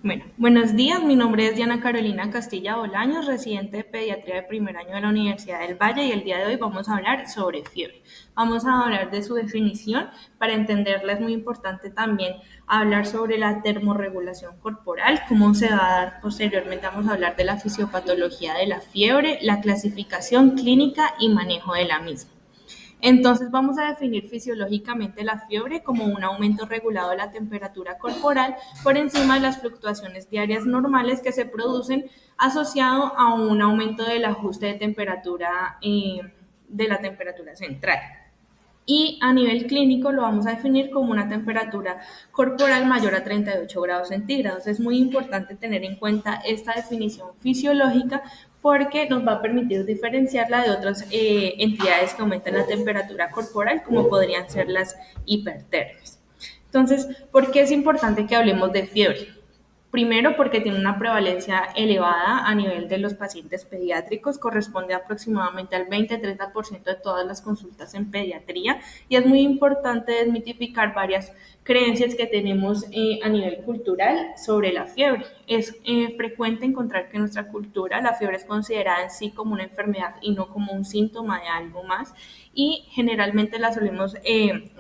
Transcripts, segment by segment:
Bueno, buenos días. Mi nombre es Diana Carolina Castilla Bolaños, residente de pediatría de primer año de la Universidad del Valle, y el día de hoy vamos a hablar sobre fiebre. Vamos a hablar de su definición. Para entenderla es muy importante también hablar sobre la termorregulación corporal, cómo se va a dar posteriormente. Vamos a hablar de la fisiopatología de la fiebre, la clasificación clínica y manejo de la misma. Entonces vamos a definir fisiológicamente la fiebre como un aumento regulado de la temperatura corporal por encima de las fluctuaciones diarias normales que se producen asociado a un aumento del ajuste de temperatura de la temperatura central. Y a nivel clínico lo vamos a definir como una temperatura corporal mayor a 38 grados centígrados. Es muy importante tener en cuenta esta definición fisiológica porque nos va a permitir diferenciarla de otras entidades que aumentan la temperatura corporal, como podrían ser las hipertermias. Entonces, ¿por qué es importante que hablemos de fiebre? Primero, porque tiene una prevalencia elevada a nivel de los pacientes pediátricos, corresponde aproximadamente al 20-30% de todas las consultas en pediatría, y es muy importante desmitificar varias creencias que tenemos a nivel cultural sobre la fiebre. Es frecuente encontrar que en nuestra cultura la fiebre es considerada en sí como una enfermedad y no como un síntoma de algo más, y generalmente la solemos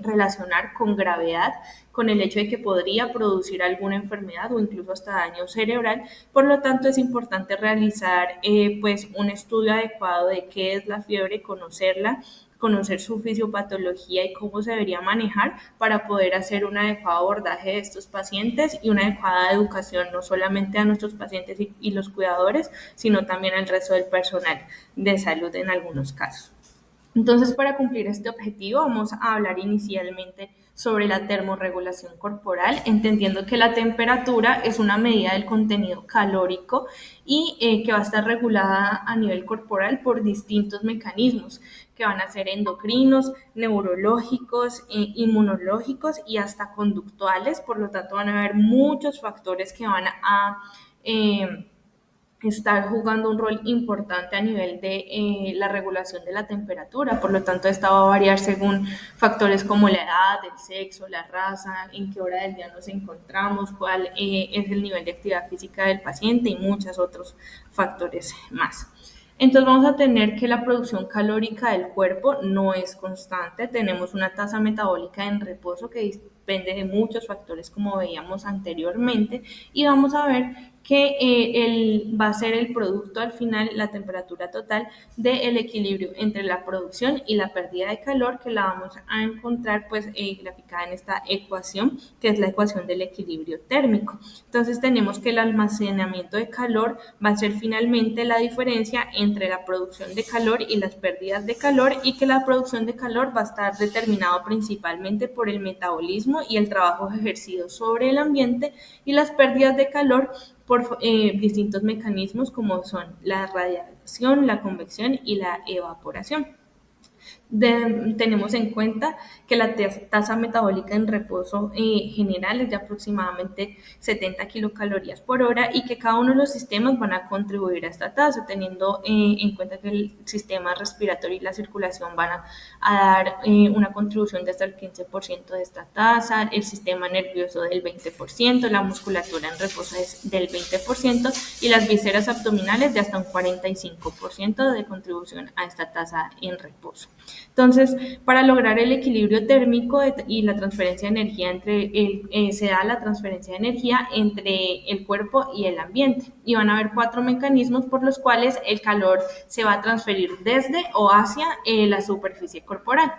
relacionar con gravedad, con el hecho de que podría producir alguna enfermedad o incluso hasta daño cerebral. Por lo tanto, es importante realizar pues un estudio adecuado de qué es la fiebre, conocer su fisiopatología y cómo se debería manejar para poder hacer un adecuado abordaje de estos pacientes y una adecuada educación no solamente a nuestros pacientes y los cuidadores, sino también al resto del personal de salud en algunos casos. Entonces, para cumplir este objetivo, vamos a hablar inicialmente sobre la termorregulación corporal, entendiendo que la temperatura es una medida del contenido calórico y que va a estar regulada a nivel corporal por distintos mecanismos que van a ser endocrinos, neurológicos, inmunológicos y hasta conductuales. Por lo tanto, van a haber muchos factores que van a estar jugando un rol importante a nivel de la regulación de la temperatura. Por lo tanto, esta va a variar según factores como la edad, el sexo, la raza, en qué hora del día nos encontramos, cuál es el nivel de actividad física del paciente y muchos otros factores más. Entonces vamos a tener que la producción calórica del cuerpo no es constante. Tenemos una tasa metabólica en reposo que depende de muchos factores, como veíamos anteriormente, y vamos a ver que va a ser el producto al final, la temperatura total del equilibrio entre la producción y la pérdida de calor, que la vamos a encontrar pues graficada en esta ecuación, que es la ecuación del equilibrio térmico. Entonces tenemos que el almacenamiento de calor va a ser finalmente la diferencia entre la producción de calor y las pérdidas de calor, y que la producción de calor va a estar determinado principalmente por el metabolismo y el trabajo ejercido sobre el ambiente, y las pérdidas de calor por distintos mecanismos como son la radiación, la convección y la evaporación. Tenemos en cuenta que la tasa metabólica en reposo general es de aproximadamente 70 kilocalorías por hora, y que cada uno de los sistemas van a contribuir a esta tasa, teniendo en cuenta que el sistema respiratorio y la circulación van a dar una contribución de hasta el 15% de esta tasa, el sistema nervioso del 20%, la musculatura en reposo es del 20% y las vísceras abdominales de hasta un 45% de contribución a esta tasa en reposo. Entonces, para lograr el equilibrio térmico y la transferencia de energía se da la transferencia de energía entre el cuerpo y el ambiente, y van a haber 4 mecanismos por los cuales el calor se va a transferir desde o hacia la superficie corporal.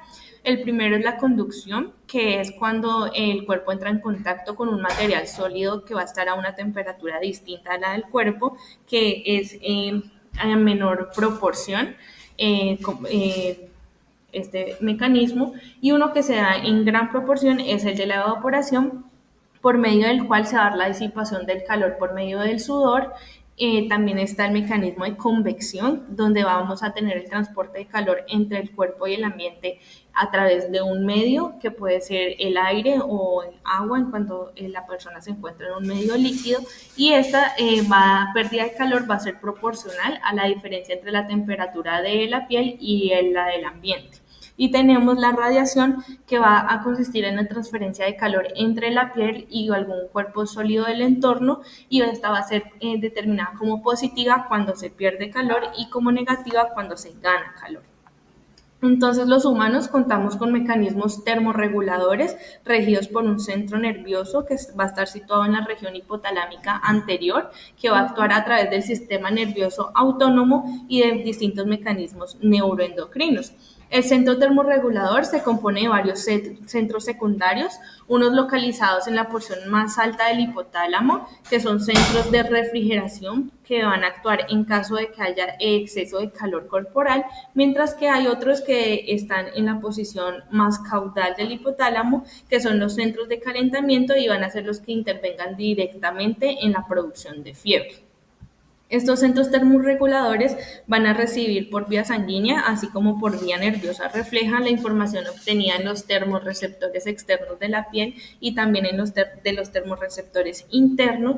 El primero es la conducción, que es cuando el cuerpo entra en contacto con un material sólido que va a estar a una temperatura distinta a la del cuerpo, que es a menor proporción. Este mecanismo, y uno que se da en gran proporción es el de la evaporación, por medio del cual se va a dar la disipación del calor por medio del sudor. También está el mecanismo de convección, donde vamos a tener el transporte de calor entre el cuerpo y el ambiente a través de un medio que puede ser el aire o el agua en cuanto la persona se encuentra en un medio líquido, y esta pérdida de calor va a ser proporcional a la diferencia entre la temperatura de la piel y la del ambiente. Y tenemos la radiación, que va a consistir en la transferencia de calor entre la piel y algún cuerpo sólido del entorno, y esta va a ser determinada como positiva cuando se pierde calor y como negativa cuando se gana calor. Entonces, los humanos contamos con mecanismos termorreguladores regidos por un centro nervioso que va a estar situado en la región hipotalámica anterior, que va a actuar a través del sistema nervioso autónomo y de distintos mecanismos neuroendocrinos. El centro termorregulador se compone de varios centros secundarios, unos localizados en la porción más alta del hipotálamo, que son centros de refrigeración que van a actuar en caso de que haya exceso de calor corporal, mientras que hay otros que están en la posición más caudal del hipotálamo, que son los centros de calentamiento y van a ser los que intervengan directamente en la producción de fiebre. Estos centros termorreguladores van a recibir por vía sanguínea, así como por vía nerviosa refleja, la información obtenida en los termorreceptores externos de la piel y también en los termorreceptores internos.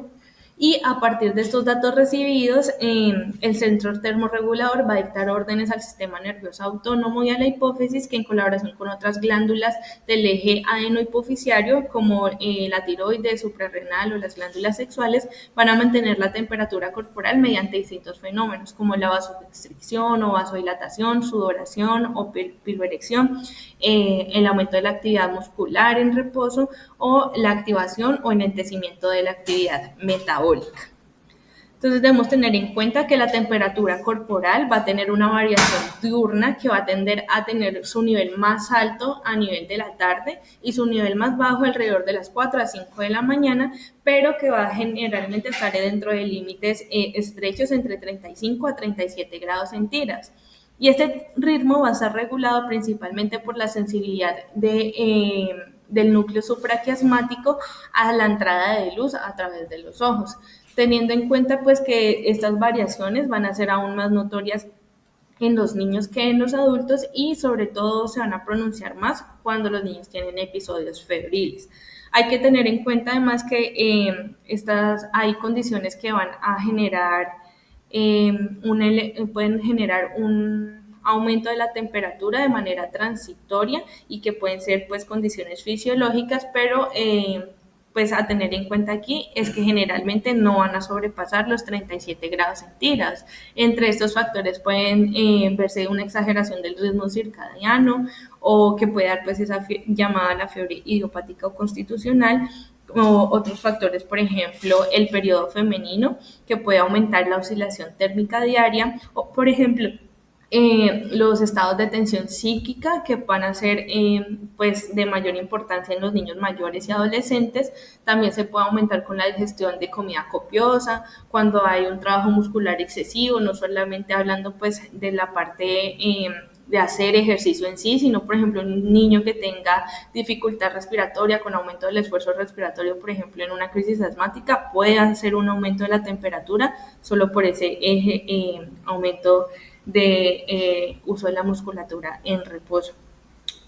Y a partir de estos datos recibidos, el centro termorregulador va a dictar órdenes al sistema nervioso autónomo y a la hipófisis, que en colaboración con otras glándulas del eje adenohipoficiario, como la tiroides, suprarrenal o las glándulas sexuales, van a mantener la temperatura corporal mediante distintos fenómenos, como la vasoconstricción o vasodilatación, sudoración o piroerección, el aumento de la actividad muscular en reposo o la activación o enlentecimiento de la actividad metabólica. Entonces debemos tener en cuenta que la temperatura corporal va a tener una variación diurna, que va a tender a tener su nivel más alto a nivel de la tarde y su nivel más bajo alrededor de las 4 a 5 de la mañana, pero que va a generalmente estar dentro de límites estrechos entre 35 a 37 grados centígrados. Y este ritmo va a estar regulado principalmente por la sensibilidad del núcleo supraquiasmático a la entrada de luz a través de los ojos, teniendo en cuenta pues que estas variaciones van a ser aún más notorias en los niños que en los adultos, y sobre todo se van a pronunciar más cuando los niños tienen episodios febriles. Hay que tener en cuenta además que hay condiciones que van a generar pueden generar un aumento de la temperatura de manera transitoria y que pueden ser pues condiciones fisiológicas, pero pues a tener en cuenta aquí es que generalmente no van a sobrepasar los 37 grados centígrados. Entre estos factores pueden verse una exageración del ritmo circadiano, o que puede dar pues esa llamada la fiebre idiopática o constitucional, o otros factores, por ejemplo, el periodo femenino, que puede aumentar la oscilación térmica diaria, o por ejemplo, los estados de tensión psíquica, que van a ser pues de mayor importancia en los niños mayores y adolescentes. También se puede aumentar con la digestión de comida copiosa, cuando hay un trabajo muscular excesivo, no solamente hablando pues de la parte de hacer ejercicio en sí, sino por ejemplo un niño que tenga dificultad respiratoria con aumento del esfuerzo respiratorio, por ejemplo en una crisis asmática, puede hacer un aumento de la temperatura solo por ese aumento de uso de la musculatura en reposo.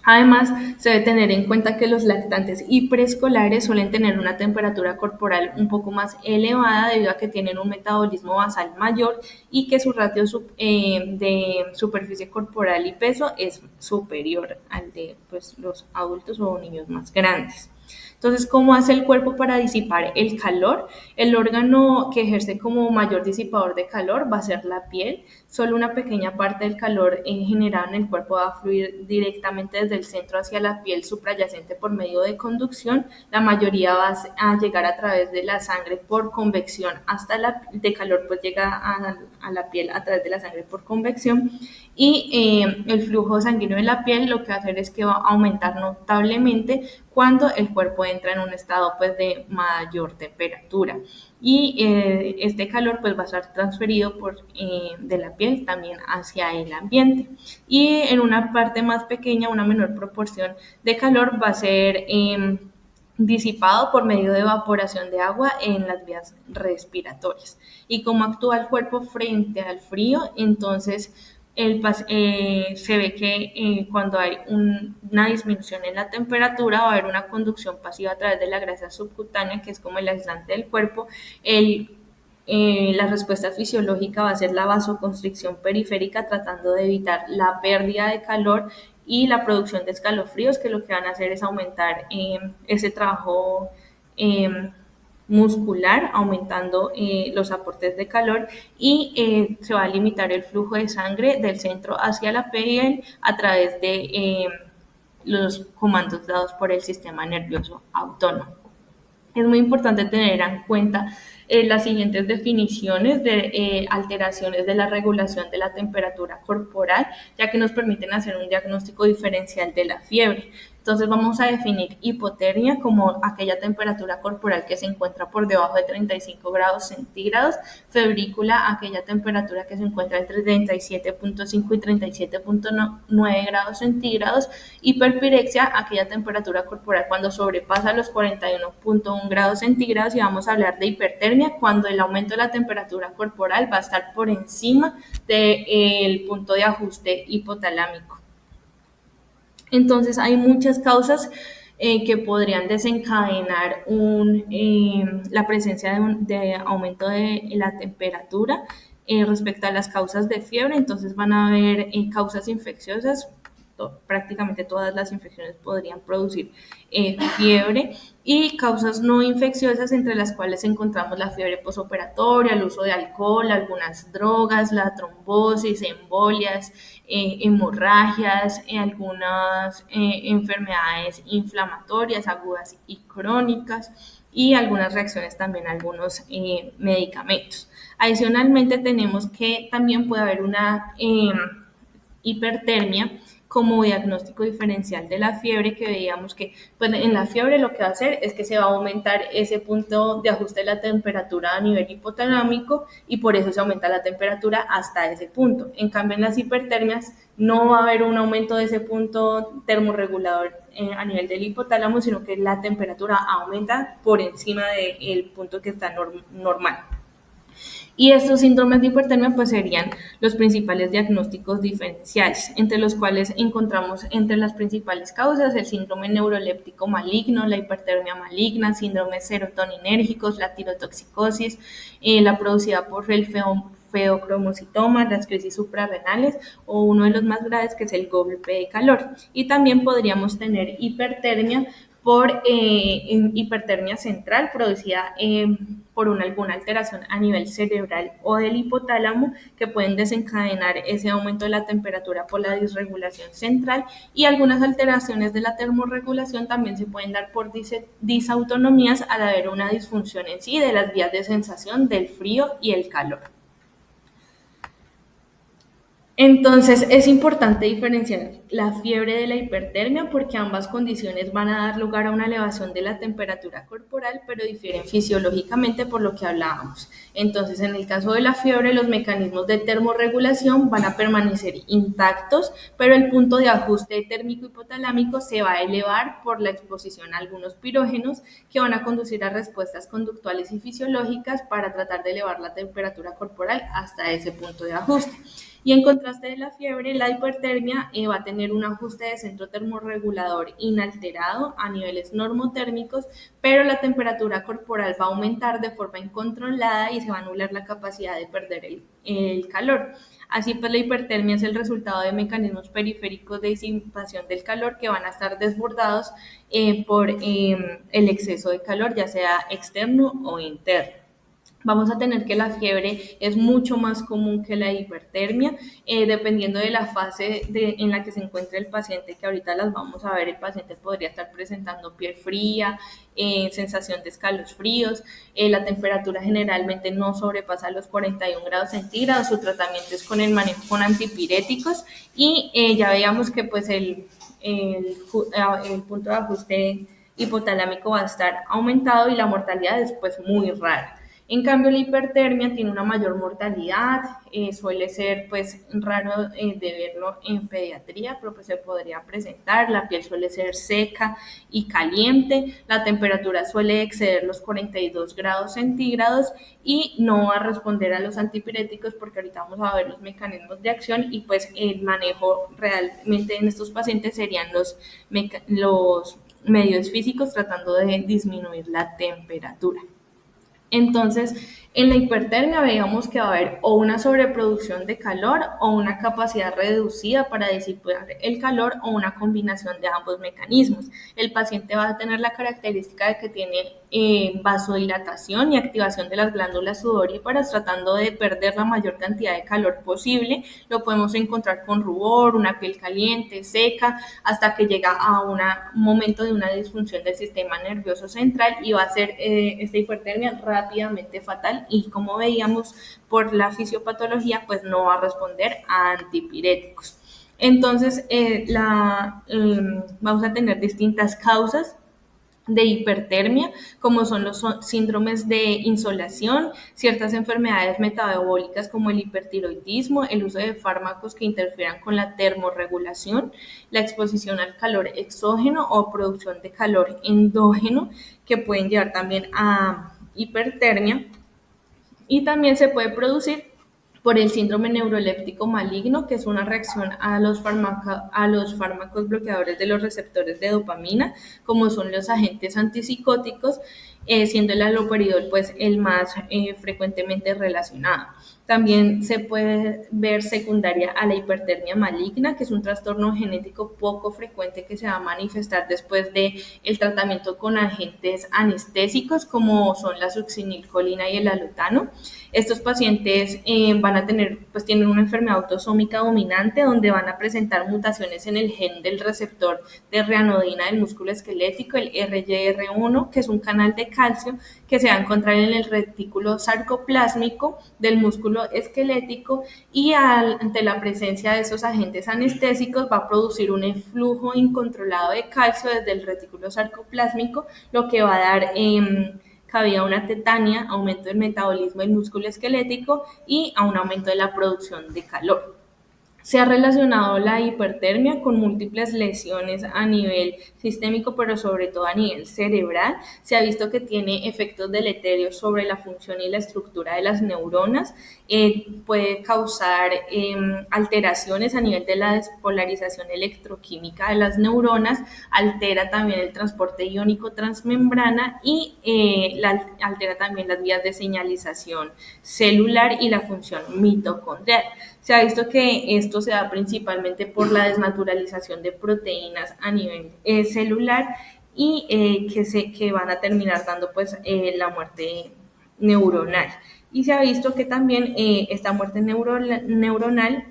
Además, se debe tener en cuenta que los lactantes y preescolares suelen tener una temperatura corporal un poco más elevada debido a que tienen un metabolismo basal mayor y que su ratio de superficie corporal y peso es superior al de pues, los adultos o niños más grandes. Entonces, ¿cómo hace el cuerpo para disipar el calor? El órgano que ejerce como mayor disipador de calor va a ser la piel. Solo una pequeña parte del calor generado en el cuerpo va a fluir directamente desde el centro hacia la piel suprayacente por medio de conducción. La mayoría va a llegar a través de la sangre por convección hasta de calor, pues llega a la piel a través de la sangre por convección. Y el flujo sanguíneo de la piel lo que va a hacer es que va a aumentar notablemente cuando el cuerpo entra en un estado pues de mayor temperatura, y este calor pues va a ser transferido de la piel también hacia el ambiente, y en una parte más pequeña, una menor proporción de calor va a ser disipado por medio de evaporación de agua en las vías respiratorias. Y cómo actúa el cuerpo frente al frío, entonces se ve que cuando hay una disminución en la temperatura va a haber una conducción pasiva a través de la grasa subcutánea, que es como el aislante del cuerpo. La respuesta fisiológica va a ser la vasoconstricción periférica, tratando de evitar la pérdida de calor y la producción de escalofríos, que lo que van a hacer es aumentar ese trabajo muscular, aumentando los aportes de calor, y se va a limitar el flujo de sangre del centro hacia la piel a través de los comandos dados por el sistema nervioso autónomo. Es muy importante tener en cuenta las siguientes definiciones de alteraciones de la regulación de la temperatura corporal, ya que nos permiten hacer un diagnóstico diferencial de la fiebre. Entonces vamos a definir hipotermia como aquella temperatura corporal que se encuentra por debajo de 35 grados centígrados, febrícula aquella temperatura que se encuentra entre 37.5 y 37.9 grados centígrados, hiperpirexia aquella temperatura corporal cuando sobrepasa los 41.1 grados centígrados, y vamos a hablar de hipertermia cuando el aumento de la temperatura corporal va a estar por encima del punto de ajuste hipotalámico. Entonces hay muchas causas que podrían desencadenar la presencia de aumento de la temperatura respecto a las causas de fiebre. Entonces van a haber causas infecciosas. Prácticamente todas las infecciones podrían producir fiebre, y causas no infecciosas, entre las cuales encontramos la fiebre posoperatoria, el uso de alcohol, algunas drogas, la trombosis, embolias, hemorragias, algunas enfermedades inflamatorias agudas y crónicas, y algunas reacciones también a algunos medicamentos. Adicionalmente tenemos que también puede haber una hipertermia como diagnóstico diferencial de la fiebre, que veíamos que pues, en la fiebre lo que va a hacer es que se va a aumentar ese punto de ajuste de la temperatura a nivel hipotalámico, y por eso se aumenta la temperatura hasta ese punto. En cambio, en las hipertermias no va a haber un aumento de ese punto termorregulador a nivel del hipotálamo, sino que la temperatura aumenta por encima del punto que está normal. Y estos síndromes de hipertermia pues serían los principales diagnósticos diferenciales, entre los cuales encontramos entre las principales causas el síndrome neuroléptico maligno, la hipertermia maligna, síndromes serotoninérgicos, la tirotoxicosis, la producida por el feocromocitoma, las crisis suprarrenales, o uno de los más graves que es el golpe de calor. Y también podríamos tener hipertermia por hipertermia central producida por alguna alteración a nivel cerebral o del hipotálamo, que pueden desencadenar ese aumento de la temperatura por la disregulación central, y algunas alteraciones de la termorregulación también se pueden dar por disautonomías al haber una disfunción en sí de las vías de sensación del frío y el calor. Entonces es importante diferenciar la fiebre de la hipertermia, porque ambas condiciones van a dar lugar a una elevación de la temperatura corporal, pero difieren fisiológicamente, por lo que hablábamos. Entonces, en el caso de la fiebre, los mecanismos de termorregulación van a permanecer intactos, pero el punto de ajuste térmico hipotalámico se va a elevar por la exposición a algunos pirógenos, que van a conducir a respuestas conductuales y fisiológicas para tratar de elevar la temperatura corporal hasta ese punto de ajuste. Y en contraste de la fiebre, la hipertermia va a tener un ajuste de centro termorregulador inalterado a niveles normotérmicos, pero la temperatura corporal va a aumentar de forma incontrolada y se va a anular la capacidad de perder el calor. Así pues, la hipertermia es el resultado de mecanismos periféricos de disipación del calor que van a estar desbordados por el exceso de calor, ya sea externo o interno. Vamos a tener que la fiebre es mucho más común que la hipertermia, dependiendo de la fase en la que se encuentre el paciente, que ahorita las vamos a ver. El paciente podría estar presentando piel fría, sensación de escalofríos, la temperatura generalmente no sobrepasa los 41 grados centígrados, su tratamiento es con el manejo con antipiréticos, y ya veíamos que pues el punto de ajuste hipotalámico va a estar aumentado, y la mortalidad es pues muy rara. En cambio, la hipertermia tiene una mayor mortalidad, suele ser pues raro de verlo en pediatría, pero pues se podría presentar. La piel suele ser seca y caliente, la temperatura suele exceder los 42 grados centígrados, y no va a responder a los antipiréticos, porque ahorita vamos a ver los mecanismos de acción, y pues el manejo realmente en estos pacientes serían los medios físicos tratando de disminuir la temperatura. Entonces, en la hipertermia veíamos que va a haber o una sobreproducción de calor o una capacidad reducida para disipar el calor o una combinación de ambos mecanismos. El paciente va a tener la característica de que tiene vasodilatación y activación de las glándulas sudoríparas tratando de perder la mayor cantidad de calor posible. Lo podemos encontrar con rubor, una piel caliente, seca, hasta que llega a un momento de una disfunción del sistema nervioso central y va a ser esta hipertermia rápidamente fatal y como veíamos por la fisiopatología pues no va a responder a antipiréticos. Entonces vamos a tener distintas causas de hipertermia, como son los síndromes de insolación, ciertas enfermedades metabólicas como el hipertiroidismo, el uso de fármacos que interfieran con la termorregulación, la exposición al calor exógeno o producción de calor endógeno, que pueden llevar también a hipertermia, y también se puede producir por el síndrome neuroléptico maligno, que es una reacción a los fármacos bloqueadores de los receptores de dopamina, como son los agentes antipsicóticos, siendo el haloperidol pues el más frecuentemente relacionado. También se puede ver secundaria a la hipertermia maligna, que es un trastorno genético poco frecuente que se va a manifestar después del tratamiento con agentes anestésicos como son la succinilcolina y el alutano. Estos pacientes tienen una enfermedad autosómica dominante donde van a presentar mutaciones en el gen del receptor de reanodina del músculo esquelético, el RYR1, que es un canal de calcio que se va a encontrar en el retículo sarcoplásmico del músculo esquelético, y ante la presencia de esos agentes anestésicos va a producir un eflujo incontrolado de calcio desde el retículo sarcoplásmico, lo que va a dar cabida a una tetania, aumento del metabolismo del músculo esquelético y a un aumento de la producción de calor. Se ha relacionado la hipertermia con múltiples lesiones a nivel sistémico, pero sobre todo a nivel cerebral. Se ha visto que tiene efectos deleterios sobre la función y la estructura de las neuronas. Puede causar alteraciones a nivel de la despolarización electroquímica de las neuronas, altera también el transporte iónico transmembrana y altera también las vías de señalización celular y la función mitocondrial. Se ha visto que esto se da principalmente por la desnaturalización de proteínas a nivel celular y que van a terminar dando pues la muerte neuronal. Y se ha visto que también esta muerte neuronal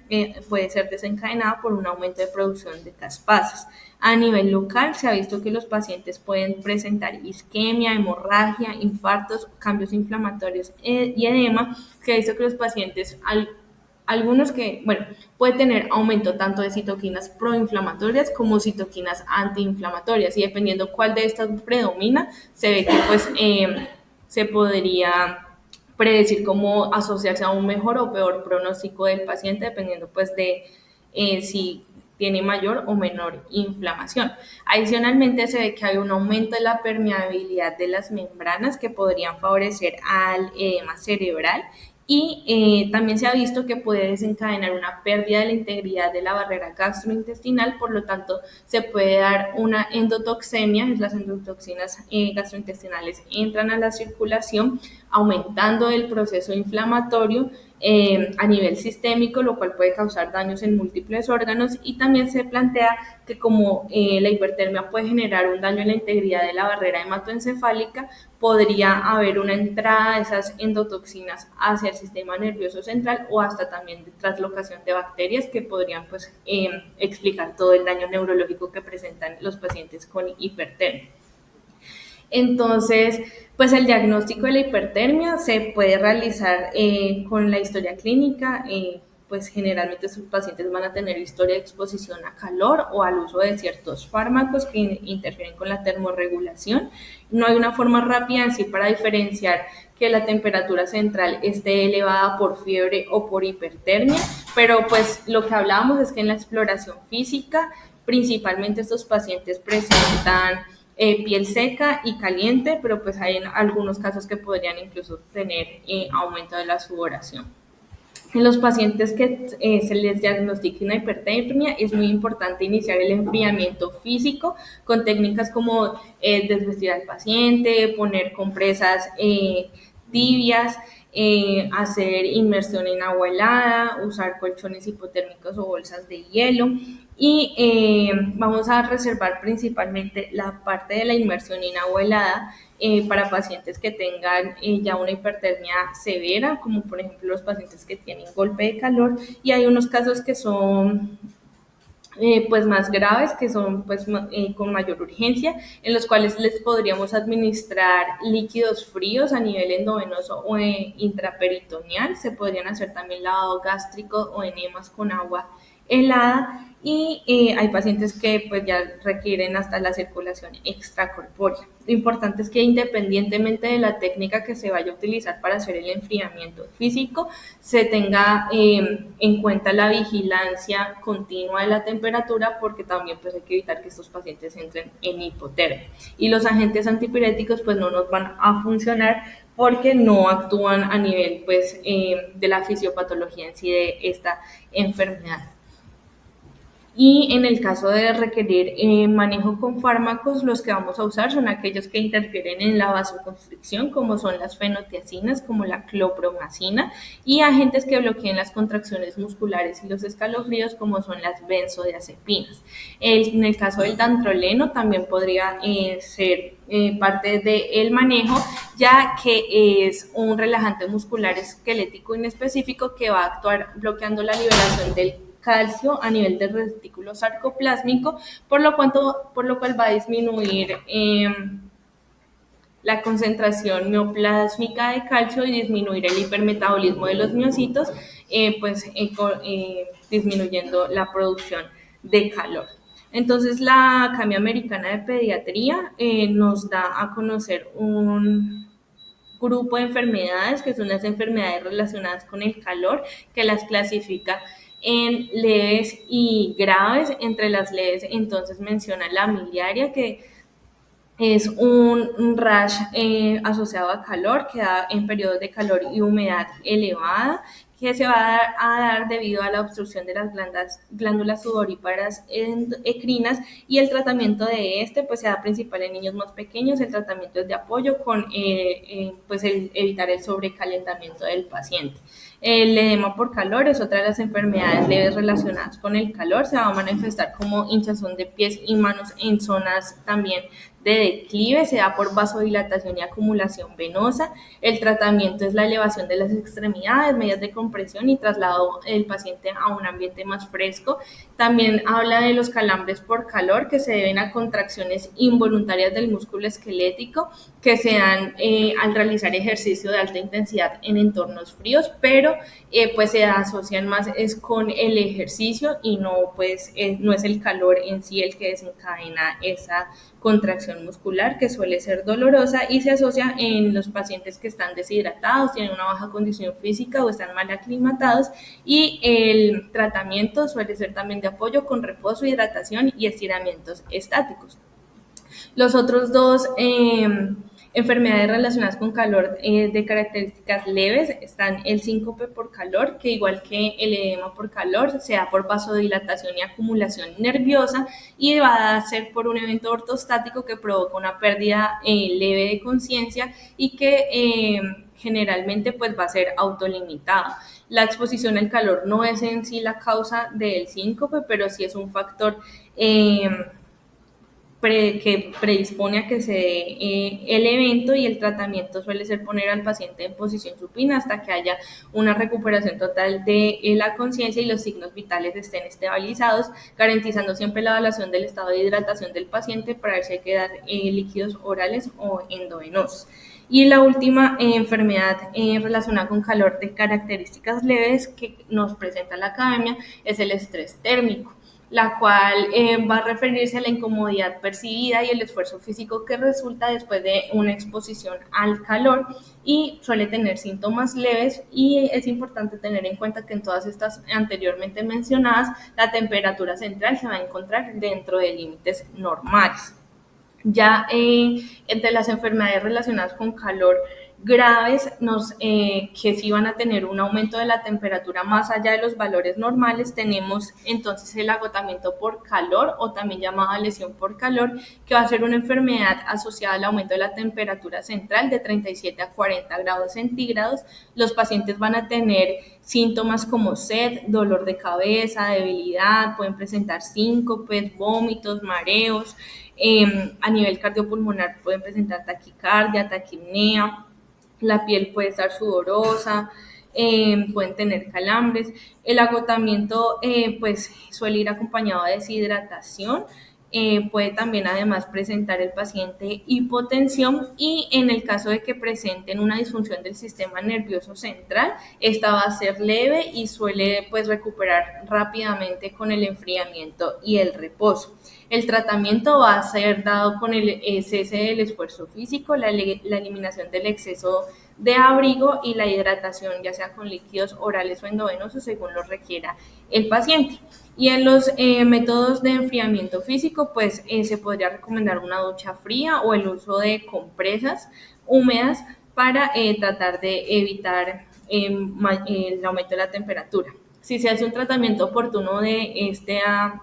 puede ser desencadenada por un aumento de producción de caspasas. A nivel local se ha visto que los pacientes pueden presentar isquemia, hemorragia, infartos, cambios inflamatorios y edema. Se ha visto que los pacientes algunos que, puede tener aumento tanto de citoquinas proinflamatorias como citoquinas antiinflamatorias, y dependiendo cuál de estas predomina, se ve que pues se podría predecir cómo asociarse a un mejor o peor pronóstico del paciente, dependiendo pues de si tiene mayor o menor inflamación. Adicionalmente, se ve que hay un aumento de la permeabilidad de las membranas que podrían favorecer al edema cerebral, y también se ha visto que puede desencadenar una pérdida de la integridad de la barrera gastrointestinal, por lo tanto se puede dar una endotoxemia. Las endotoxinas gastrointestinales entran a la circulación aumentando el proceso inflamatorio a nivel sistémico, lo cual puede causar daños en múltiples órganos, y también se plantea que como la hipertermia puede generar un daño en la integridad de la barrera hematoencefálica, podría haber una entrada de esas endotoxinas hacia el sistema nervioso central o hasta también de traslocación de bacterias que podrían pues explicar todo el daño neurológico que presentan los pacientes con hipertermia. Entonces, pues el diagnóstico de la hipertermia se puede realizar con la historia clínica. Pues generalmente sus pacientes van a tener historia de exposición a calor o al uso de ciertos fármacos que interfieren con la termorregulación. No hay una forma rápida en sí para diferenciar que la temperatura central esté elevada por fiebre o por hipertermia, pero pues lo que hablábamos es que en la exploración física principalmente estos pacientes presentan piel seca y caliente, pero pues hay algunos casos que podrían incluso tener aumento de la sudoración. En los pacientes que se les diagnostique una hipertermia es muy importante iniciar el enfriamiento físico con técnicas como desvestir al paciente, poner compresas tibias, hacer inmersión en agua helada, usar colchones hipotérmicos o bolsas de hielo y vamos a reservar principalmente la parte de la inmersión en agua helada para pacientes que tengan ya una hipertermia severa, como por ejemplo los pacientes que tienen golpe de calor, y hay unos casos que son pues más graves, que son pues con mayor urgencia, en los cuales les podríamos administrar líquidos fríos a nivel endovenoso o intraperitoneal. Se podrían hacer también lavado gástrico o enemas con agua helada, y hay pacientes que pues ya requieren hasta la circulación extracorpórea. Lo importante es que independientemente de la técnica que se vaya a utilizar para hacer el enfriamiento físico, se tenga en cuenta la vigilancia continua de la temperatura, porque también pues hay que evitar que estos pacientes entren en hipotermia. Y los agentes antipiréticos pues no nos van a funcionar porque no actúan a nivel pues de la fisiopatología en sí de esta enfermedad. Y en el caso de requerir manejo con fármacos, los que vamos a usar son aquellos que interfieren en la vasoconstricción, como son las fenotiacinas, como la clopromacina, y agentes que bloqueen las contracciones musculares y los escalofríos, como son las benzodiazepinas. En el caso del dantroleno también podría ser parte del manejo, ya que es un relajante muscular esquelético inespecífico que va a actuar bloqueando la liberación del calcio a nivel del retículo sarcoplásmico, por lo cual va a disminuir la concentración neoplásmica de calcio y disminuir el hipermetabolismo de los miocitos, disminuyendo la producción de calor. Entonces, la Academia Americana de Pediatría nos da a conocer un grupo de enfermedades, que son las enfermedades relacionadas con el calor, que las clasifica en leves y graves. Entre las leves, entonces menciona la miliaria, que es un rash asociado a calor, que da en periodos de calor y humedad elevada, que se va a dar debido a la obstrucción de las glándulas sudoríparas endocrinas, y el tratamiento de este pues se da principal en niños más pequeños. El tratamiento es de apoyo con pues evitar el sobrecalentamiento del paciente. El edema por calor es otra de las enfermedades leves relacionadas con el calor. Se va a manifestar como hinchazón de pies y manos en zonas también de declive, se da por vasodilatación y acumulación venosa. El tratamiento es la elevación de las extremidades, medidas de compresión y traslado del paciente a un ambiente más fresco. También habla de los calambres por calor, que se deben a contracciones involuntarias del músculo esquelético que se dan al realizar ejercicio de alta intensidad en entornos fríos, pero pues se asocian más es con el ejercicio y no pues no es el calor en sí el que desencadena esa contracción muscular, que suele ser dolorosa y se asocia en los pacientes que están deshidratados, tienen una baja condición física o están mal aclimatados, y el tratamiento suele ser también de apoyo con reposo, hidratación y estiramientos estáticos. Los otros dos enfermedades relacionadas con calor de características leves están el síncope por calor, que igual que el edema por calor se da por vasodilatación y acumulación nerviosa, y va a ser por un evento ortostático que provoca una pérdida leve de conciencia y que generalmente pues va a ser autolimitado. La exposición al calor no es en sí la causa del síncope, pero sí es un factor que predispone a que se dé el evento, y el tratamiento suele ser poner al paciente en posición supina hasta que haya una recuperación total de la conciencia y los signos vitales estén estabilizados, garantizando siempre la evaluación del estado de hidratación del paciente para ver si hay que dar líquidos orales o endovenosos. Y la última enfermedad relacionada con calor de características leves que nos presenta la academia es el estrés térmico, la cual va a referirse a la incomodidad percibida y el esfuerzo físico que resulta después de una exposición al calor, y suele tener síntomas leves, y es importante tener en cuenta que en todas estas anteriormente mencionadas la temperatura central se va a encontrar dentro de límites normales. Ya entre las enfermedades relacionadas con calor graves, que sí van a tener un aumento de la temperatura más allá de los valores normales, tenemos entonces el agotamiento por calor o también llamada lesión por calor, que va a ser una enfermedad asociada al aumento de la temperatura central de 37 a 40 grados centígrados. Los pacientes van a tener síntomas como sed, dolor de cabeza, debilidad, pueden presentar síncopes, vómitos, mareos. A nivel cardiopulmonar pueden presentar taquicardia, taquipnea, la piel puede estar sudorosa, pueden tener calambres. El agotamiento pues suele ir acompañado de deshidratación. Puede también además presentar el paciente hipotensión y en el caso de que presenten una disfunción del sistema nervioso central, esta va a ser leve y suele pues recuperar rápidamente con el enfriamiento y el reposo. El tratamiento va a ser dado con el cese del esfuerzo físico, la eliminación del exceso de abrigo y la hidratación, ya sea con líquidos orales o endovenosos, según lo requiera el paciente. Y en los métodos de enfriamiento físico, pues se podría recomendar una ducha fría o el uso de compresas húmedas para tratar de evitar el aumento de la temperatura. Si se hace un tratamiento oportuno de esta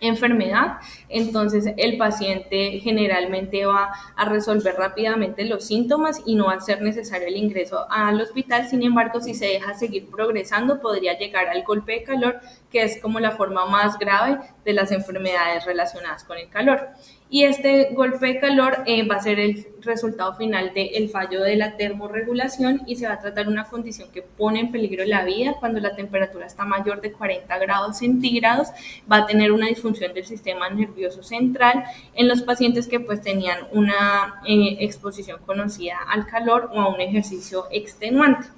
enfermedad, entonces el paciente generalmente va a resolver rápidamente los síntomas y no va a ser necesario el ingreso al hospital. Sin embargo, si se deja seguir progresando, podría llegar al golpe de calor, que es como la forma más grave de las enfermedades relacionadas con el calor. Y este golpe de calor va a ser el resultado final del fallo de la termorregulación y se va a tratar una condición que pone en peligro la vida cuando la temperatura está mayor de 40 grados centígrados. Va a tener una disfunción del sistema nervioso central en los pacientes que pues tenían una exposición conocida al calor o a un ejercicio extenuante.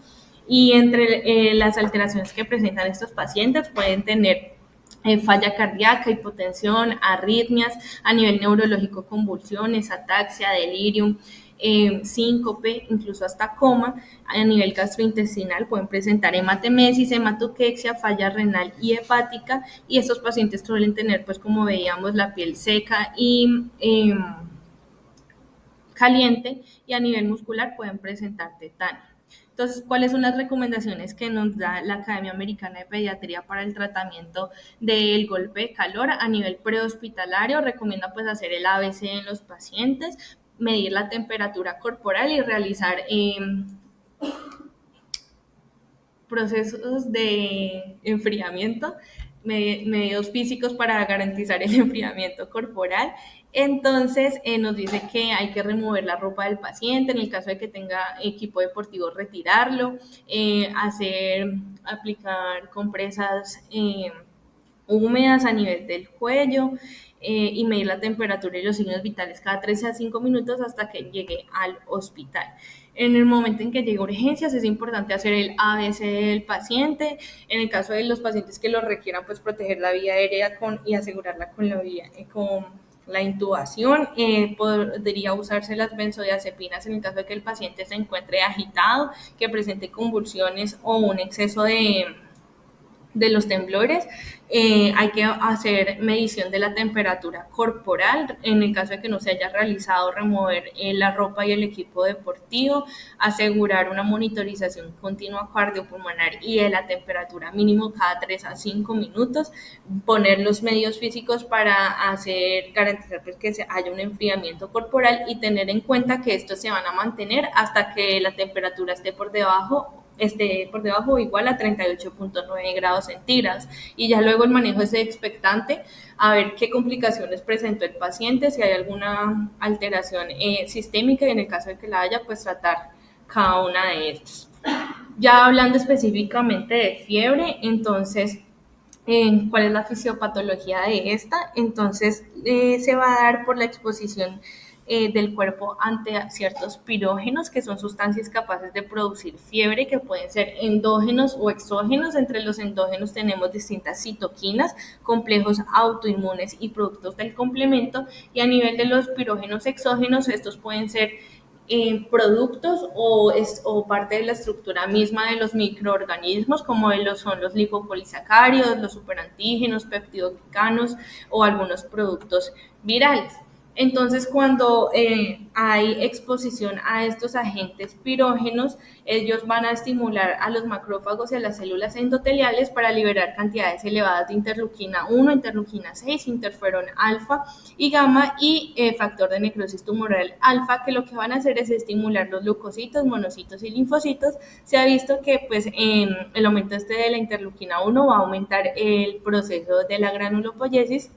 Y entre las alteraciones que presentan estos pacientes pueden tener falla cardíaca, hipotensión, arritmias, a nivel neurológico, convulsiones, ataxia, delirium, síncope, incluso hasta coma. A nivel gastrointestinal pueden presentar hematemesis, hematoquexia, falla renal y hepática, y estos pacientes suelen tener, pues como veíamos, la piel seca y caliente, y a nivel muscular pueden presentar tetania. Entonces, ¿cuáles son las recomendaciones que nos da la Academia Americana de Pediatría para el tratamiento del golpe de calor? A nivel prehospitalario, recomienda pues hacer el ABC en los pacientes, medir la temperatura corporal y realizar procesos de enfriamiento, medios físicos para garantizar el enfriamiento corporal. Entonces nos dice que hay que remover la ropa del paciente, en el caso de que tenga equipo deportivo retirarlo, aplicar compresas húmedas a nivel del cuello, y medir la temperatura y los signos vitales cada 3 a 5 minutos hasta que llegue al hospital. En el momento en que llegue a urgencias es importante hacer el ABC del paciente. En el caso de los pacientes que lo requieran, pues proteger la vía aérea y asegurarla con la intubación. Podría usarse las benzodiazepinas en el caso de que el paciente se encuentre agitado, que presente convulsiones o un exceso de los temblores. Hay que hacer medición de la temperatura corporal. En el caso de que no se haya realizado, remover la ropa y el equipo deportivo, asegurar una monitorización continua cardiopulmonar y de la temperatura mínimo cada 3 a 5 minutos, poner los medios físicos para garantizar pues, que haya un enfriamiento corporal y tener en cuenta que estos se van a mantener hasta que la temperatura esté por debajo o igual a 38.9 grados centígrados, y ya luego el manejo es expectante a ver qué complicaciones presentó el paciente, si hay alguna alteración sistémica, y en el caso de que la haya, pues tratar cada una de estas. Ya hablando específicamente de fiebre, entonces, ¿cuál es la fisiopatología de esta? Entonces, se va a dar por la exposición del cuerpo ante ciertos pirógenos, que son sustancias capaces de producir fiebre, que pueden ser endógenos o exógenos. Entre los endógenos tenemos distintas citoquinas, complejos autoinmunes y productos del complemento, y a nivel de los pirógenos exógenos, estos pueden ser productos o parte de la estructura misma de los microorganismos, como son los lipopolisacáridos, los superantígenos, peptidoglicanos o algunos productos virales. Entonces, cuando hay exposición a estos agentes pirógenos, ellos van a estimular a los macrófagos y a las células endoteliales para liberar cantidades elevadas de interleuquina 1, interleuquina 6, interferón alfa y gamma y factor de necrosis tumoral alfa, que lo que van a hacer es estimular los leucocitos, monocitos y linfocitos. Se ha visto que pues, el aumento de la interleuquina 1 va a aumentar el proceso de la granulopoyesis,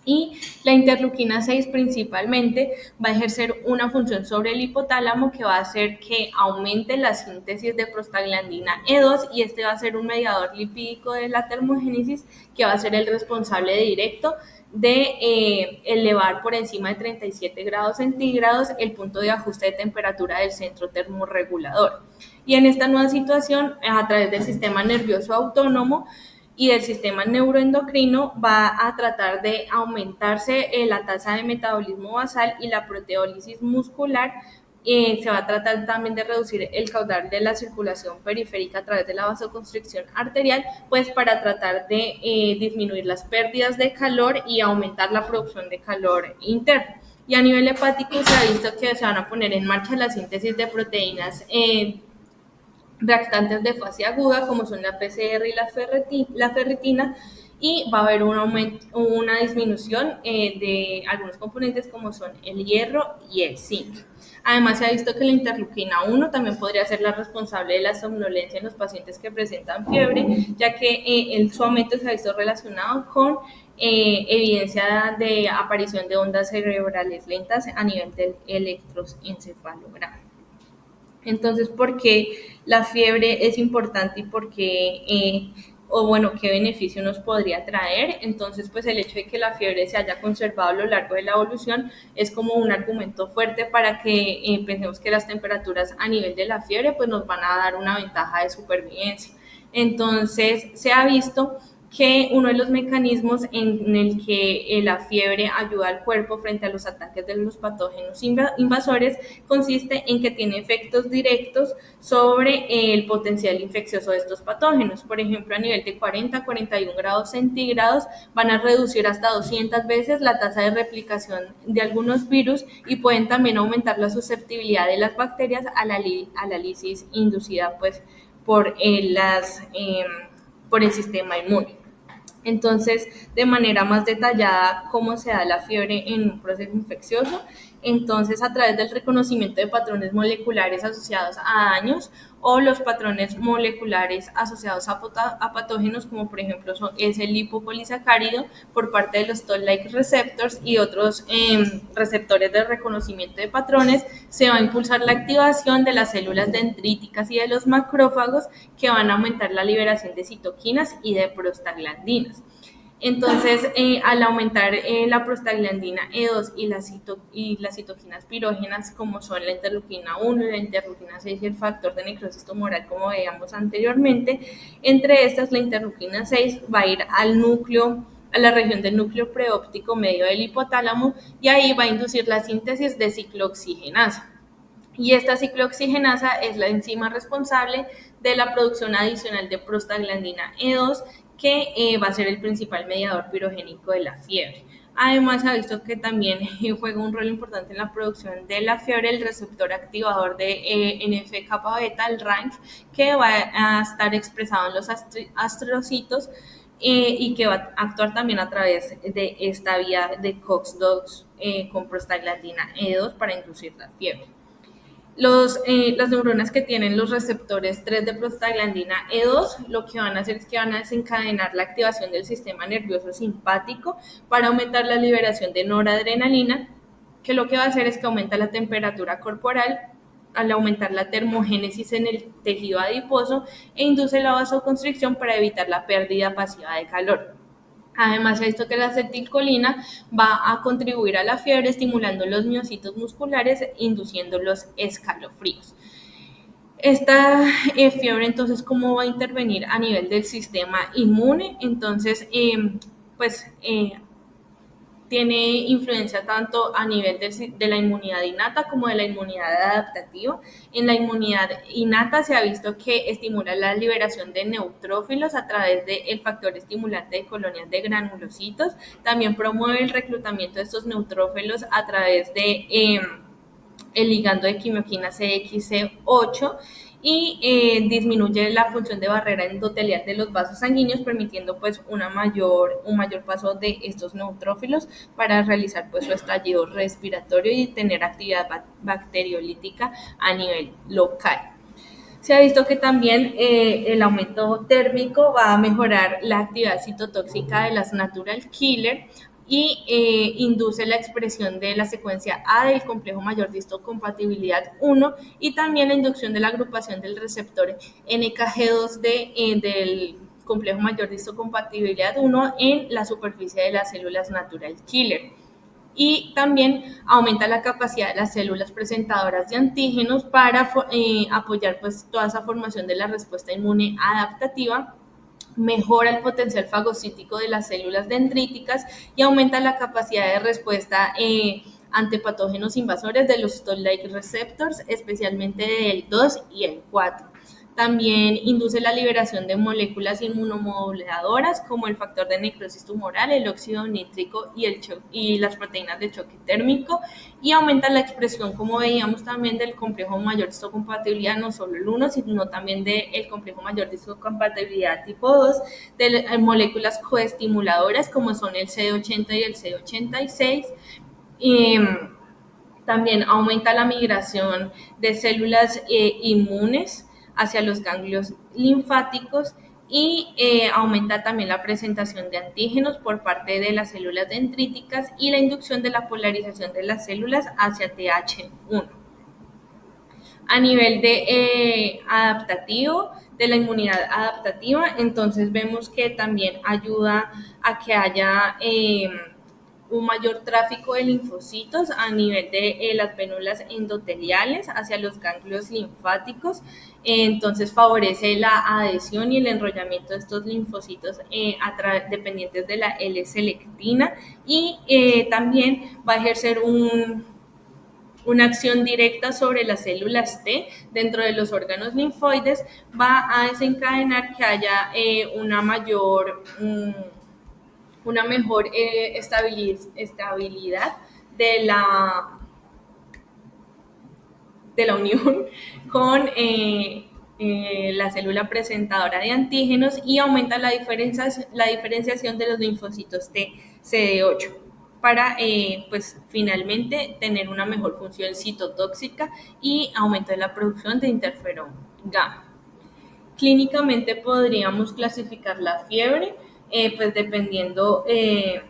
y la interleuquina 6 principalmente va a ejercer una función sobre el hipotálamo que va a hacer que aumente la síntesis de prostaglandina E2, y este va a ser un mediador lipídico de la termogénesis que va a ser el responsable directo de elevar por encima de 37 grados centígrados el punto de ajuste de temperatura del centro termorregulador. Y en esta nueva situación, a través del sistema nervioso autónomo y del sistema neuroendocrino, va a tratar de aumentarse la tasa de metabolismo basal y la proteólisis muscular. Se va a tratar también de reducir el caudal de la circulación periférica a través de la vasoconstricción arterial, pues para tratar de disminuir las pérdidas de calor y aumentar la producción de calor interno. Y a nivel hepático se ha visto que se van a poner en marcha la síntesis de proteínas reactantes de fase aguda, como son la PCR y la ferritina, y va a haber una disminución de algunos componentes como son el hierro y el zinc. Además, se ha visto que la interleuquina 1 también podría ser la responsable de la somnolencia en los pacientes que presentan fiebre, ya que su aumento se ha visto relacionado con evidencia de aparición de ondas cerebrales lentas a nivel del electroencefalograma. Entonces, ¿por qué la fiebre es importante y por qué, o bueno, qué beneficio nos podría traer? Entonces, pues el hecho de que la fiebre se haya conservado a lo largo de la evolución es como un argumento fuerte para que pensemos que las temperaturas a nivel de la fiebre pues nos van a dar una ventaja de supervivencia. Entonces, se ha visto que uno de los mecanismos en el que la fiebre ayuda al cuerpo frente a los ataques de los patógenos invasores consiste en que tiene efectos directos sobre el potencial infeccioso de estos patógenos. Por ejemplo, a nivel de 40 a 41 grados centígrados van a reducir hasta 200 veces la tasa de replicación de algunos virus y pueden también aumentar la susceptibilidad de las bacterias a la lisis inducida pues, por por el sistema inmune. Entonces, de manera más detallada, cómo se da la fiebre en un proceso infeccioso. Entonces, a través del reconocimiento de patrones moleculares asociados a daños o los patrones moleculares asociados a patógenos, como por ejemplo es el lipopolisacárido por parte de los Toll-like receptors y otros receptores de reconocimiento de patrones, se va a impulsar la activación de las células dendríticas y de los macrófagos, que van a aumentar la liberación de citoquinas y de prostaglandinas. Entonces, al aumentar la prostaglandina E2 y las citoquinas pirógenas, como son la interleuquina 1, la interleuquina 6 y el factor de necrosis tumoral, como veíamos anteriormente, entre estas la interleuquina 6 va a ir al núcleo, a la región del núcleo preóptico medio del hipotálamo, y ahí va a inducir la síntesis de ciclooxigenasa. Y esta ciclooxigenasa es la enzima responsable de la producción adicional de prostaglandina E2, que va a ser el principal mediador pirogénico de la fiebre. Además, se ha visto que también juega un rol importante en la producción de la fiebre el receptor activador de NF-kappa beta, el RANK, que va a estar expresado en los astrocitos y que va a actuar también a través de esta vía de COX-2 con prostaglandina E2 para inducir la fiebre. Las neuronas que tienen los receptores 3 de prostaglandina E2 lo que van a hacer es que van a desencadenar la activación del sistema nervioso simpático para aumentar la liberación de noradrenalina, que lo que va a hacer es que aumenta la temperatura corporal al aumentar la termogénesis en el tejido adiposo e induce la vasoconstricción para evitar la pérdida pasiva de calor. Además, se ha visto que la acetilcolina va a contribuir a la fiebre, estimulando los miocitos musculares, induciendo los escalofríos. Esta fiebre, entonces, ¿cómo va a intervenir a nivel del sistema inmune? Entonces, pues tiene influencia tanto a nivel de la inmunidad innata como de la inmunidad adaptativa. En la inmunidad innata se ha visto que estimula la liberación de neutrófilos a través del factor estimulante de colonias de granulocitos. También promueve el reclutamiento de estos neutrófilos a través de el ligando de quimioquina CXC8 y disminuye la función de barrera endotelial de los vasos sanguíneos, permitiendo pues un mayor paso de estos neutrófilos para realizar pues su estallido respiratorio y tener actividad bacteriolítica a nivel local. Se ha visto que también el aumento térmico va a mejorar la actividad citotóxica de las natural killer y induce la expresión de la secuencia A del complejo mayor de histocompatibilidad 1 y también la inducción de la agrupación del receptor NKG2 del complejo mayor de histocompatibilidad 1 en la superficie de las células natural killer. Y también aumenta la capacidad de las células presentadoras de antígenos para apoyar pues toda esa formación de la respuesta inmune adaptativa, mejora el potencial fagocítico de las células dendríticas y aumenta la capacidad de respuesta ante patógenos invasores de los Toll-like receptors, especialmente del 2 y el 4. También induce la liberación de moléculas inmunomoduladoras como el factor de necrosis tumoral, el óxido nítrico y las proteínas de choque térmico, y aumenta la expresión, como veíamos también, del complejo mayor de histocompatibilidad, no solo el 1, sino también del complejo mayor de histocompatibilidad tipo 2, de moléculas coestimuladoras como son el CD80 y el CD86. También aumenta la migración de células inmunes hacia los ganglios linfáticos y aumenta también la presentación de antígenos por parte de las células dendríticas y la inducción de la polarización de las células hacia Th1. A nivel de adaptativo, de la inmunidad adaptativa, entonces vemos que también ayuda a que haya un mayor tráfico de linfocitos a nivel de las vénulas endoteliales hacia los ganglios linfáticos. Entonces favorece la adhesión y el enrollamiento de estos linfocitos dependientes de la L-selectina y también va a ejercer una acción directa sobre las células T dentro de los órganos linfoides, va a desencadenar que haya una mejor estabilidad de la unión con la célula presentadora de antígenos y aumenta la diferenciación de los linfocitos T CD8 para pues finalmente tener una mejor función citotóxica y aumento de la producción de interferón gamma. Clínicamente podríamos clasificar la fiebre pues dependiendo de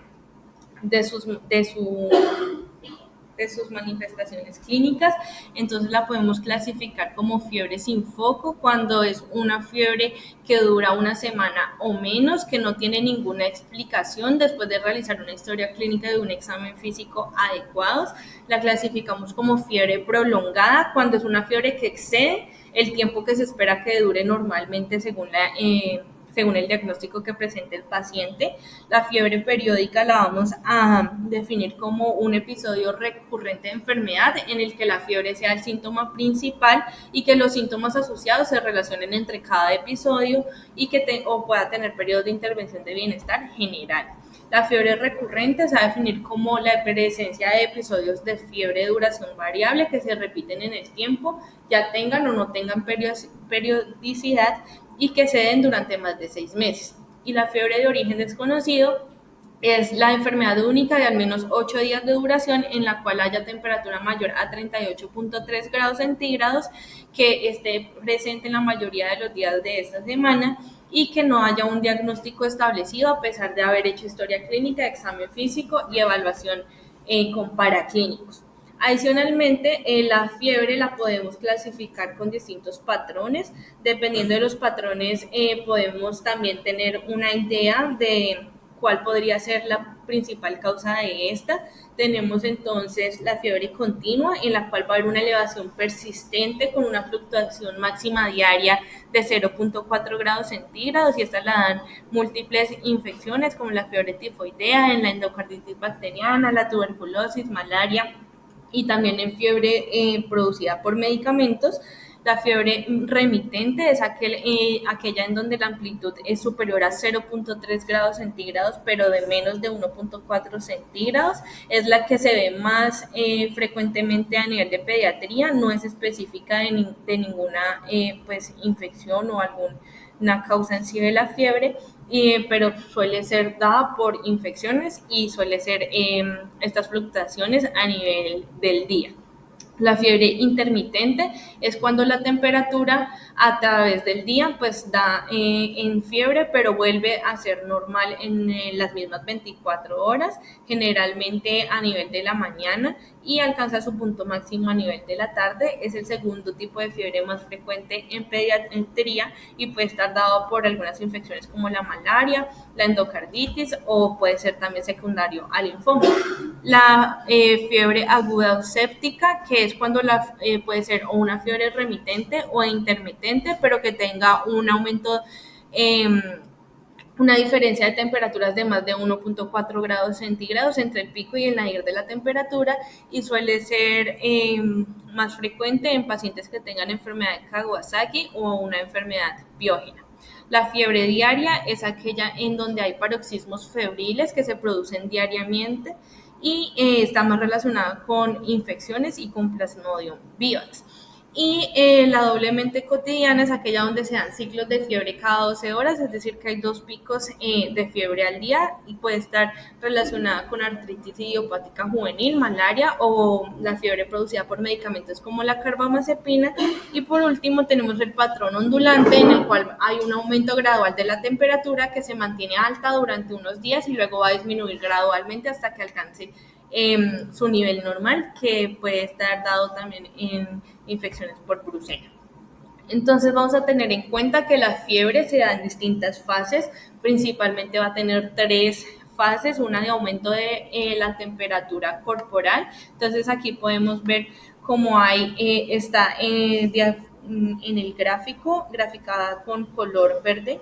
sus manifestaciones clínicas. Entonces la podemos clasificar como fiebre sin foco cuando es una fiebre que dura una semana o menos, que no tiene ninguna explicación después de realizar una historia clínica de un examen físico adecuados. La clasificamos como fiebre prolongada cuando es una fiebre que excede el tiempo que se espera que dure normalmente según el diagnóstico que presente el paciente. La fiebre periódica la vamos a definir como un episodio recurrente de enfermedad en el que la fiebre sea el síntoma principal y que los síntomas asociados se relacionen entre cada episodio y que pueda tener periodos de intervención de bienestar general. La fiebre recurrente se va a definir como la presencia de episodios de fiebre de duración variable que se repiten en el tiempo, ya tengan o no tengan periodicidad y que se den durante más de 6 meses. Y la fiebre de origen desconocido es la enfermedad única de al menos 8 días de duración en la cual haya temperatura mayor a 38.3 grados centígrados, que esté presente en la mayoría de los días de esta semana y que no haya un diagnóstico establecido a pesar de haber hecho historia clínica, examen físico y evaluación con paraclínicos. Adicionalmente, la fiebre la podemos clasificar con distintos patrones. Dependiendo de los patrones, podemos también tener una idea de cuál podría ser principal causa de esta. Tenemos entonces la fiebre continua, en la cual va a haber una elevación persistente con una fluctuación máxima diaria de 0.4 grados centígrados, y estas la dan múltiples infecciones como la fiebre tifoidea, en la endocarditis bacteriana, la tuberculosis, malaria, y también en fiebre producida por medicamentos. La fiebre remitente es aquella en donde la amplitud es superior a 0.3 grados centígrados, pero de menos de 1.4 centígrados. Es la que se ve más frecuentemente a nivel de pediatría, no es específica de ninguna pues, infección o alguna causa en sí de la fiebre, pero suele ser dada por infecciones y suele ser estas fluctuaciones a nivel del día. La fiebre intermitente es cuando la temperatura a través del día pues da en fiebre, pero vuelve a ser normal en las mismas 24 horas, generalmente a nivel de la mañana, y alcanza su punto máximo a nivel de la tarde. Es el segundo tipo de fiebre más frecuente en pediatría y puede estar dado por algunas infecciones como la malaria, la endocarditis, o puede ser también secundario al linfoma. La fiebre aguda o séptica, que es cuando puede ser o una fiebre remitente o intermitente, pero que tenga un aumento, una diferencia de temperaturas de más de 1.4 grados centígrados entre el pico y el nadir de la temperatura, y suele ser más frecuente en pacientes que tengan enfermedad de Kawasaki o una enfermedad biógena. La fiebre diaria es aquella en donde hay paroxismos febriles que se producen diariamente y está más relacionada con infecciones y con Plasmodium vivax. Y la doblemente cotidiana es aquella donde se dan ciclos de fiebre cada 12 horas, es decir, que hay 2 picos de fiebre al día, y puede estar relacionada con artritis idiopática juvenil, malaria o la fiebre producida por medicamentos como la carbamazepina. Y por último tenemos el patrón ondulante, en el cual hay un aumento gradual de la temperatura que se mantiene alta durante unos días y luego va a disminuir gradualmente hasta que alcance su nivel normal, que puede estar dado también en infecciones por brucela. Entonces vamos a tener en cuenta que la fiebre se da en distintas fases, principalmente va a tener 3 fases, una de aumento de la temperatura corporal. Entonces aquí podemos ver cómo está en el gráfico, graficada con color verde,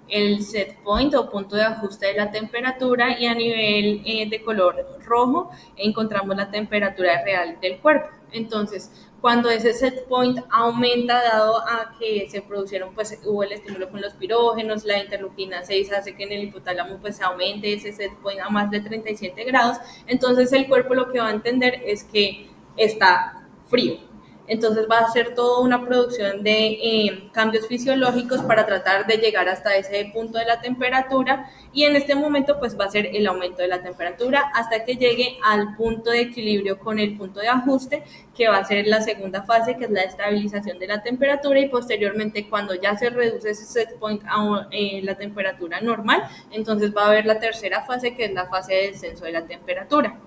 el set point o punto de ajuste de la temperatura, y a nivel de color rojo encontramos la temperatura real del cuerpo. Entonces, cuando ese set point aumenta, dado a que se produjeron, pues hubo el estímulo con los pirógenos, la interleuquina 6 hace que en el hipotálamo pues aumente ese set point a más de 37 grados, entonces el cuerpo lo que va a entender es que está frío. Entonces va a ser toda una producción de cambios fisiológicos para tratar de llegar hasta ese punto de la temperatura, y en este momento pues va a ser el aumento de la temperatura hasta que llegue al punto de equilibrio con el punto de ajuste, que va a ser la segunda fase, que es la estabilización de la temperatura, y posteriormente cuando ya se reduce ese set point a la temperatura normal, entonces va a haber la tercera fase, que es la fase de descenso de la temperatura.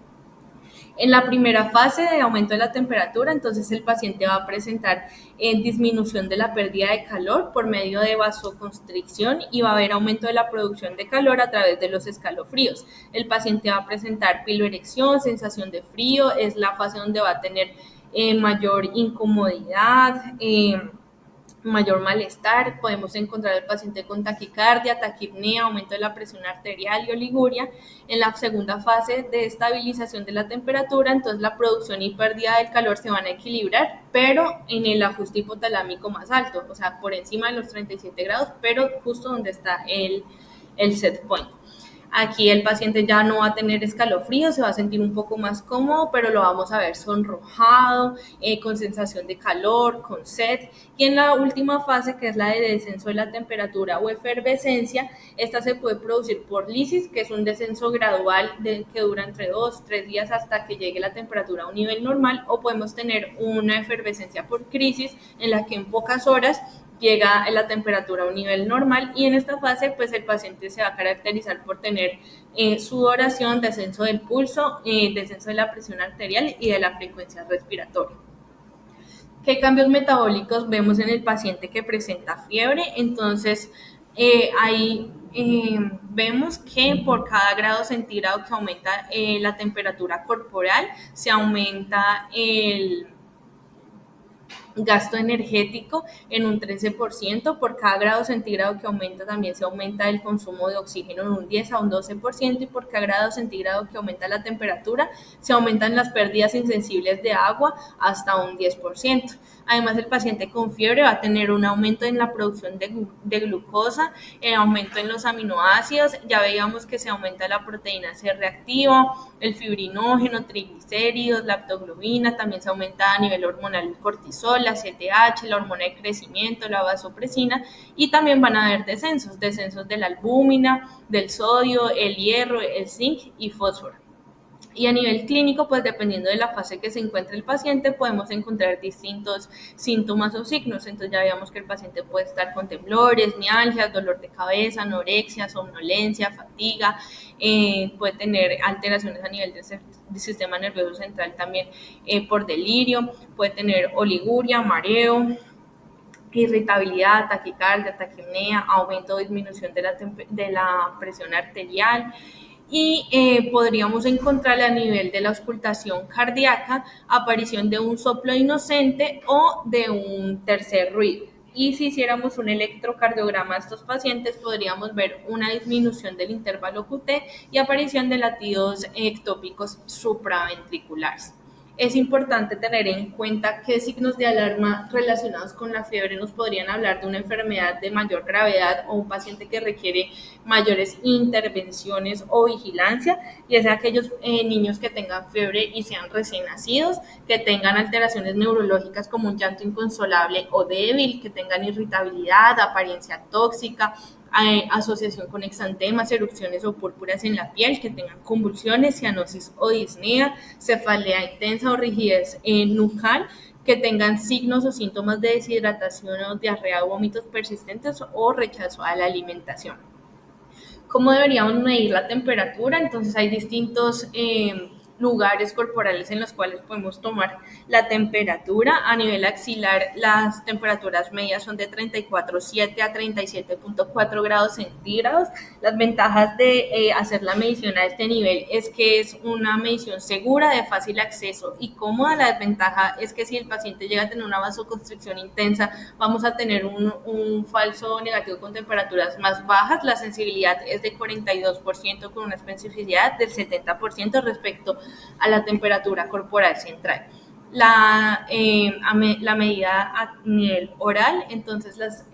En la primera fase de aumento de la temperatura, entonces el paciente va a presentar disminución de la pérdida de calor por medio de vasoconstricción, y va a haber aumento de la producción de calor a través de los escalofríos. El paciente va a presentar piloerección, sensación de frío, es la fase donde va a tener mayor incomodidad, mayor malestar. Podemos encontrar al paciente con taquicardia, taquipnea, aumento de la presión arterial y oliguria. En la segunda fase de estabilización de la temperatura, entonces la producción y pérdida del calor se van a equilibrar, pero en el ajuste hipotalámico más alto, o sea, por encima de los 37 grados, pero justo donde está el set point. Aquí el paciente ya no va a tener escalofrío, se va a sentir un poco más cómodo, pero lo vamos a ver sonrojado, con sensación de calor, con sed. Y en la última fase, que es la de descenso de la temperatura o efervescencia, esta se puede producir por lisis, que es un descenso gradual que dura entre 2-3 días hasta que llegue la temperatura a un nivel normal, o podemos tener una efervescencia por crisis, en la que en pocas horas llega la temperatura a un nivel normal, y en esta fase pues el paciente se va a caracterizar por tener sudoración, descenso del pulso, descenso de la presión arterial y de la frecuencia respiratoria. ¿Qué cambios metabólicos vemos en el paciente que presenta fiebre? Entonces Ahí vemos que por cada grado centígrado que aumenta la temperatura corporal, se aumenta el gasto energético en un 13%. Por cada grado centígrado que aumenta también se aumenta el consumo de oxígeno en un 10 a un 12%, y por cada grado centígrado que aumenta la temperatura se aumentan las pérdidas insensibles de agua hasta un 10%. Además, el paciente con fiebre va a tener un aumento en la producción de glucosa, aumento en los aminoácidos. Ya veíamos que se aumenta la proteína C reactiva, el fibrinógeno, triglicéridos, lactoglobina. También se aumenta a nivel hormonal el cortisol, la CTH, la hormona de crecimiento, la vasopresina, y también van a haber descensos de la albúmina, del sodio, el hierro, el zinc y fósforo. Y a nivel clínico, pues dependiendo de la fase que se encuentre el paciente, podemos encontrar distintos síntomas o signos. Entonces ya veíamos que el paciente puede estar con temblores, mialgias, dolor de cabeza, anorexia, somnolencia, fatiga, puede tener alteraciones a nivel del sistema nervioso central también por delirio, puede tener oliguria, mareo, irritabilidad, taquicardia, taquipnea, aumento o disminución de la presión arterial. Y podríamos encontrar a nivel de la auscultación cardíaca aparición de un soplo inocente o de un tercer ruido. Y si hiciéramos un electrocardiograma a estos pacientes, podríamos ver una disminución del intervalo QT y aparición de latidos ectópicos supraventriculares. Es importante tener en cuenta qué signos de alarma relacionados con la fiebre nos podrían hablar de una enfermedad de mayor gravedad o un paciente que requiere mayores intervenciones o vigilancia, ya sea aquellos niños que tengan fiebre y sean recién nacidos, que tengan alteraciones neurológicas como un llanto inconsolable o débil, que tengan irritabilidad, apariencia tóxica, asociación con exantemas, erupciones o púrpuras en la piel, que tengan convulsiones, cianosis o disnea, cefalea intensa o rigidez nucal, que tengan signos o síntomas de deshidratación o diarrea o vómitos persistentes o rechazo a la alimentación. ¿Cómo deberíamos medir la temperatura? Entonces hay distintos lugares corporales en los cuales podemos tomar la temperatura. A nivel axilar, las temperaturas medias son de 34,7 a 37,4 grados centígrados. Las ventajas de hacer la medición a este nivel es que es una medición segura, de fácil acceso y cómoda. La desventaja es que si el paciente llega a tener una vasoconstricción intensa, vamos a tener un falso negativo con temperaturas más bajas. La sensibilidad es de 42% con una especificidad del 70% respecto a la temperatura corporal central. La medida a nivel oral, entonces las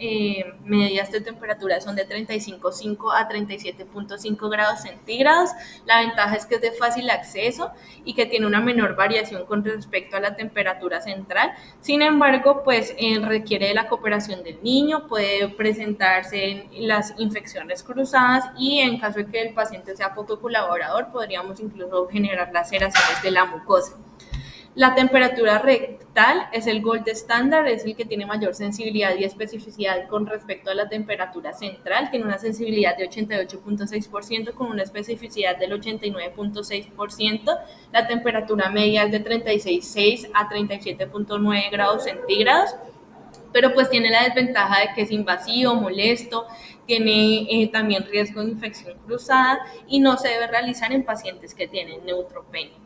medidas de temperatura son de 35,5 a 37,5 grados centígrados. La ventaja es que es de fácil acceso y que tiene una menor variación con respecto a la temperatura central. Sin embargo, pues requiere de la cooperación del niño, puede presentarse en las infecciones cruzadas y en caso de que el paciente sea poco colaborador, podríamos incluso generar laceraciones de la mucosa. La temperatura rectal es el gold estándar, es el que tiene mayor sensibilidad y especificidad con respecto a la temperatura central. Tiene una sensibilidad de 88,6% con una especificidad del 89,6%. La temperatura media es de 36,6 a 37,9 grados centígrados, pero pues tiene la desventaja de que es invasivo, molesto, tiene también riesgo de infección cruzada y no se debe realizar en pacientes que tienen neutropenia.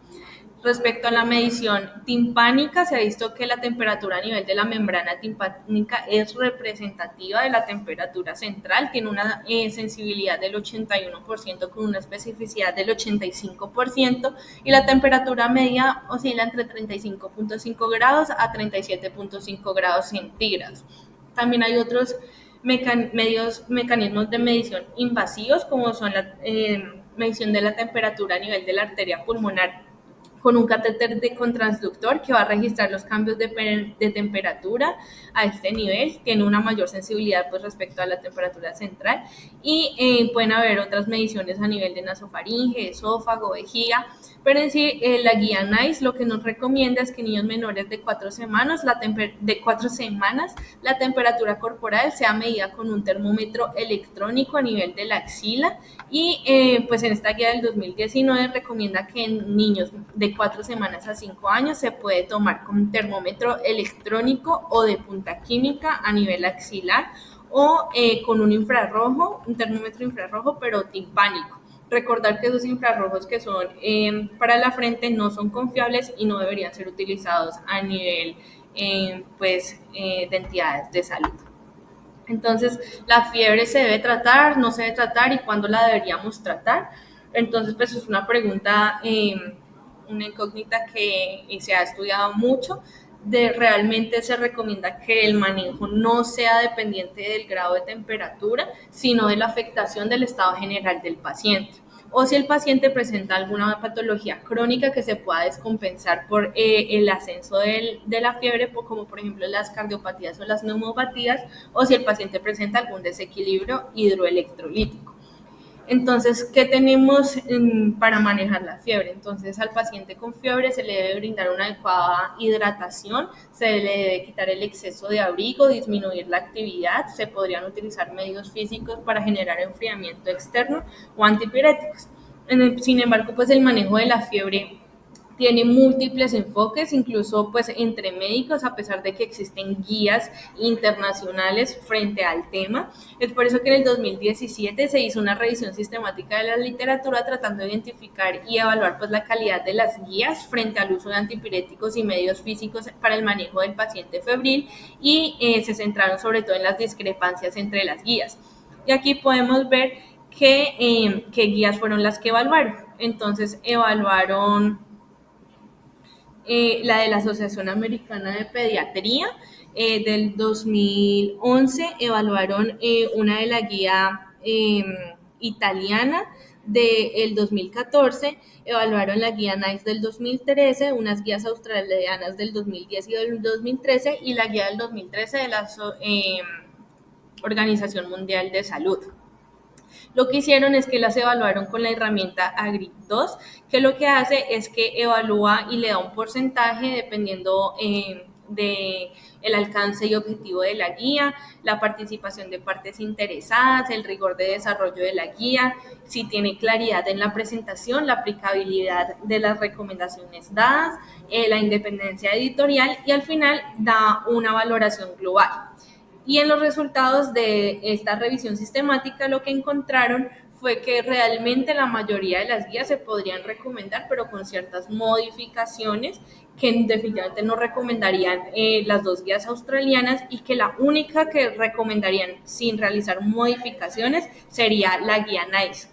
Respecto a la medición timpánica, se ha visto que la temperatura a nivel de la membrana timpánica es representativa de la temperatura central, tiene una sensibilidad del 81% con una especificidad del 85%, y la temperatura media oscila entre 35,5 grados a 37,5 grados centígrados. También hay otros mecanismos de medición invasivos, como son la medición de la temperatura a nivel de la arteria pulmonar con un catéter con transductor que va a registrar los cambios de temperatura a este nivel. Tiene una mayor sensibilidad pues, respecto a la temperatura central, y pueden haber otras mediciones a nivel de nasofaringe, esófago, vejiga, pero en sí la guía NICE lo que nos recomienda es que niños menores de 4 semanas, la temperatura corporal sea medida con un termómetro electrónico a nivel de la axila, y pues en esta guía del 2019 recomienda que en niños de 4 semanas a 5 años se puede tomar con termómetro electrónico o de punta química a nivel axilar, o con un termómetro infrarrojo, pero timpánico. Recordar que esos infrarrojos que son para la frente no son confiables y no deberían ser utilizados a nivel de entidades de salud. Entonces, la fiebre se debe tratar, no se debe tratar y cuándo la deberíamos tratar. Entonces, pues es una pregunta, una incógnita que se ha estudiado mucho. Realmente se recomienda que el manejo no sea dependiente del grado de temperatura, sino de la afectación del estado general del paciente. O si el paciente presenta alguna patología crónica que se pueda descompensar por el ascenso de la fiebre, como por ejemplo las cardiopatías o las neumopatías, o si el paciente presenta algún desequilibrio hidroelectrolítico. Entonces, ¿qué tenemos para manejar la fiebre? Entonces, al paciente con fiebre se le debe brindar una adecuada hidratación, se le debe quitar el exceso de abrigo, disminuir la actividad, se podrían utilizar medios físicos para generar enfriamiento externo o antipiréticos. Sin embargo, pues el manejo de la fiebre tiene múltiples enfoques, incluso pues entre médicos, a pesar de que existen guías internacionales frente al tema. Es por eso que en el 2017 se hizo una revisión sistemática de la literatura tratando de identificar y evaluar pues la calidad de las guías frente al uso de antipiréticos y medios físicos para el manejo del paciente febril y se centraron sobre todo en las discrepancias entre las guías. Y aquí podemos ver qué guías fueron las que evaluaron. Entonces evaluaron la de la Asociación Americana de Pediatría del 2011, evaluaron una de la guía italiana del 2014, evaluaron la guía NICE del 2013, unas guías australianas del 2010 y del 2013 y la guía del 2013 de la Organización Mundial de Salud. Lo que hicieron es que las evaluaron con la herramienta AGRID2, que lo que hace es que evalúa y le da un porcentaje dependiendo de el alcance y objetivo de la guía, la participación de partes interesadas, el rigor de desarrollo de la guía, si tiene claridad en la presentación, la aplicabilidad de las recomendaciones dadas, la independencia editorial y al final da una valoración global. Y en los resultados de esta revisión sistemática lo que encontraron fue que realmente la mayoría de las guías se podrían recomendar, pero con ciertas modificaciones que definitivamente no recomendarían las dos guías australianas y que la única que recomendarían sin realizar modificaciones sería la guía NICE.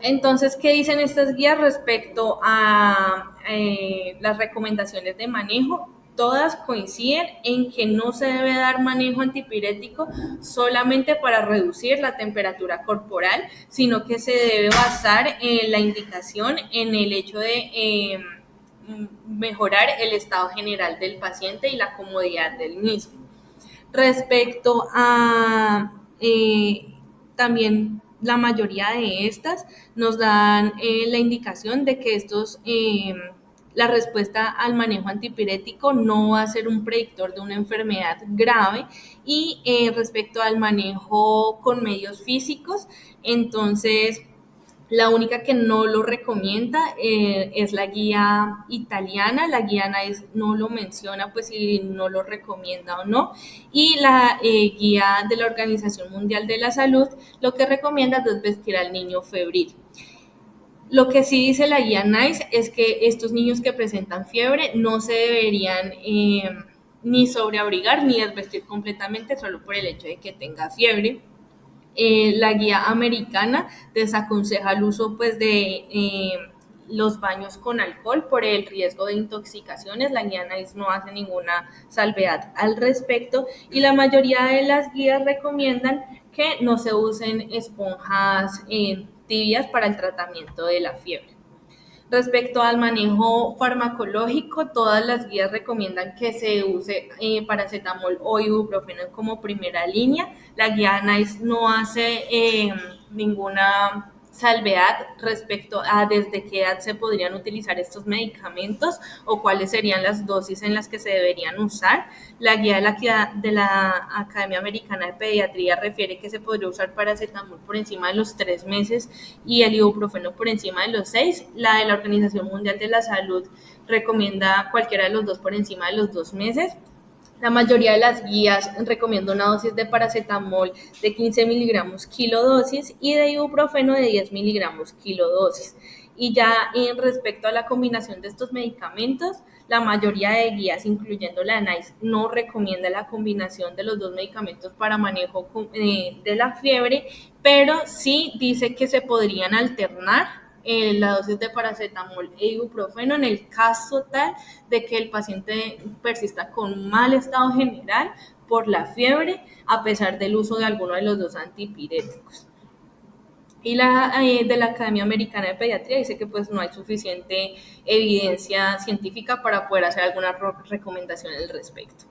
Entonces, ¿qué dicen estas guías respecto a las recomendaciones de manejo? Todas coinciden en que no se debe dar manejo antipirético solamente para reducir la temperatura corporal, sino que se debe basar en la indicación en el hecho de mejorar el estado general del paciente y la comodidad del mismo. Respecto a también la mayoría de estas nos dan la indicación de que la respuesta al manejo antipirético no va a ser un predictor de una enfermedad grave y respecto al manejo con medios físicos, entonces la única que no lo recomienda es la guía italiana, la guía NICE no lo menciona, pues si no lo recomienda o no, y la guía de la Organización Mundial de la Salud lo que recomienda es vestir al niño febril. Lo que sí dice la guía NICE es que estos niños que presentan fiebre no se deberían ni sobreabrigar ni desvestir completamente solo por el hecho de que tenga fiebre. La guía americana desaconseja el uso pues de los baños con alcohol por el riesgo de intoxicaciones. La guía NICE no hace ninguna salvedad al respecto y la mayoría de las guías recomiendan que no se usen esponjas tibias para el tratamiento de la fiebre. Respecto al manejo farmacológico, todas las guías recomiendan que se use paracetamol o ibuprofeno como primera línea. La guía NICE no hace ninguna salvedad respecto a desde qué edad se podrían utilizar estos medicamentos o cuáles serían las dosis en las que se deberían usar. La guía de la Academia Americana de Pediatría refiere que se podría usar paracetamol por encima de los 3 meses y el ibuprofeno por encima de los 6. La de la Organización Mundial de la Salud recomienda cualquiera de los dos por encima de los 2 meses. La mayoría de las guías recomienda una dosis de paracetamol de 15 miligramos kilodosis y de ibuprofeno de 10 miligramos kilodosis. Y ya en respecto a la combinación de estos medicamentos, la mayoría de guías, incluyendo la NICE, no recomienda la combinación de los dos medicamentos para manejo de la fiebre, pero sí dice que se podrían alternar la dosis de paracetamol e ibuprofeno en el caso tal de que el paciente persista con un mal estado general por la fiebre a pesar del uso de alguno de los dos antipiréticos. Y de la Academia Americana de Pediatría dice que pues no hay suficiente evidencia científica para poder hacer alguna recomendación al respecto.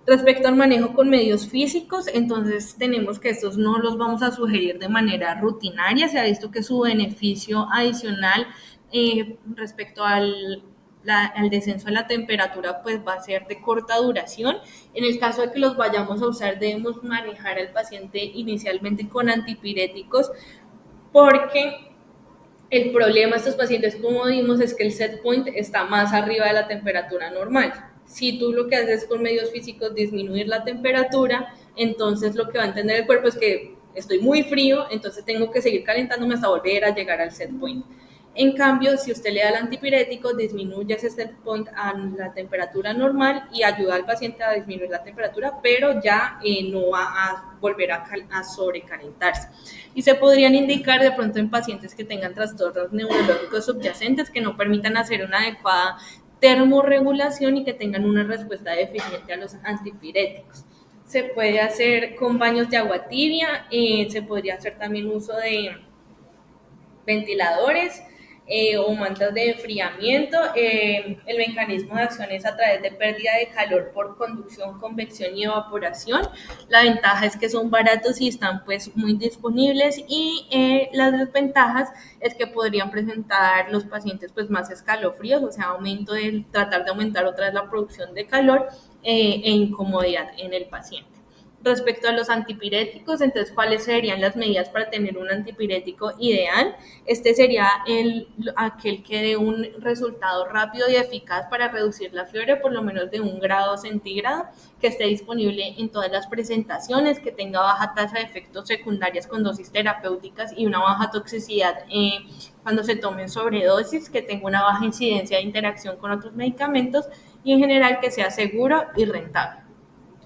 Respecto al manejo con medios físicos, entonces tenemos que estos no los vamos a sugerir de manera rutinaria. Se ha visto que su beneficio adicional respecto al descenso de la temperatura pues va a ser de corta duración. En el caso de que los vayamos a usar, debemos manejar al paciente inicialmente con antipiréticos porque el problema de estos pacientes, como vimos, es que el set point está más arriba de la temperatura normal. Si tú lo que haces con medios físicos disminuir la temperatura, entonces lo que va a entender el cuerpo es que estoy muy frío, entonces tengo que seguir calentándome hasta volver a llegar al set point. En cambio, si usted le da el antipirético, disminuye ese set point a la temperatura normal y ayuda al paciente a disminuir la temperatura, pero ya no va a volver a sobrecalentarse. Y se podrían indicar de pronto en pacientes que tengan trastornos neurológicos subyacentes que no permitan hacer una adecuada termorregulación y que tengan una respuesta deficiente a los antipiréticos. Se puede hacer con baños de agua tibia, se podría hacer también uso de ventiladores o mantas de enfriamiento. El mecanismo de acción es a través de pérdida de calor por conducción, convección y evaporación. La ventaja es que son baratos y están pues muy disponibles y las desventajas es que podrían presentar los pacientes pues más escalofríos, o sea, tratar de aumentar otra vez la producción de calor e incomodidad en el paciente. Respecto a los antipiréticos, entonces, ¿cuáles serían las medidas para tener un antipirético ideal? Este sería aquel que dé un resultado rápido y eficaz para reducir la fiebre por lo menos de 1 grado centígrado, que esté disponible en todas las presentaciones, que tenga baja tasa de efectos secundarios con dosis terapéuticas y una baja toxicidad cuando se tomen sobredosis, que tenga una baja incidencia de interacción con otros medicamentos y en general que sea seguro y rentable.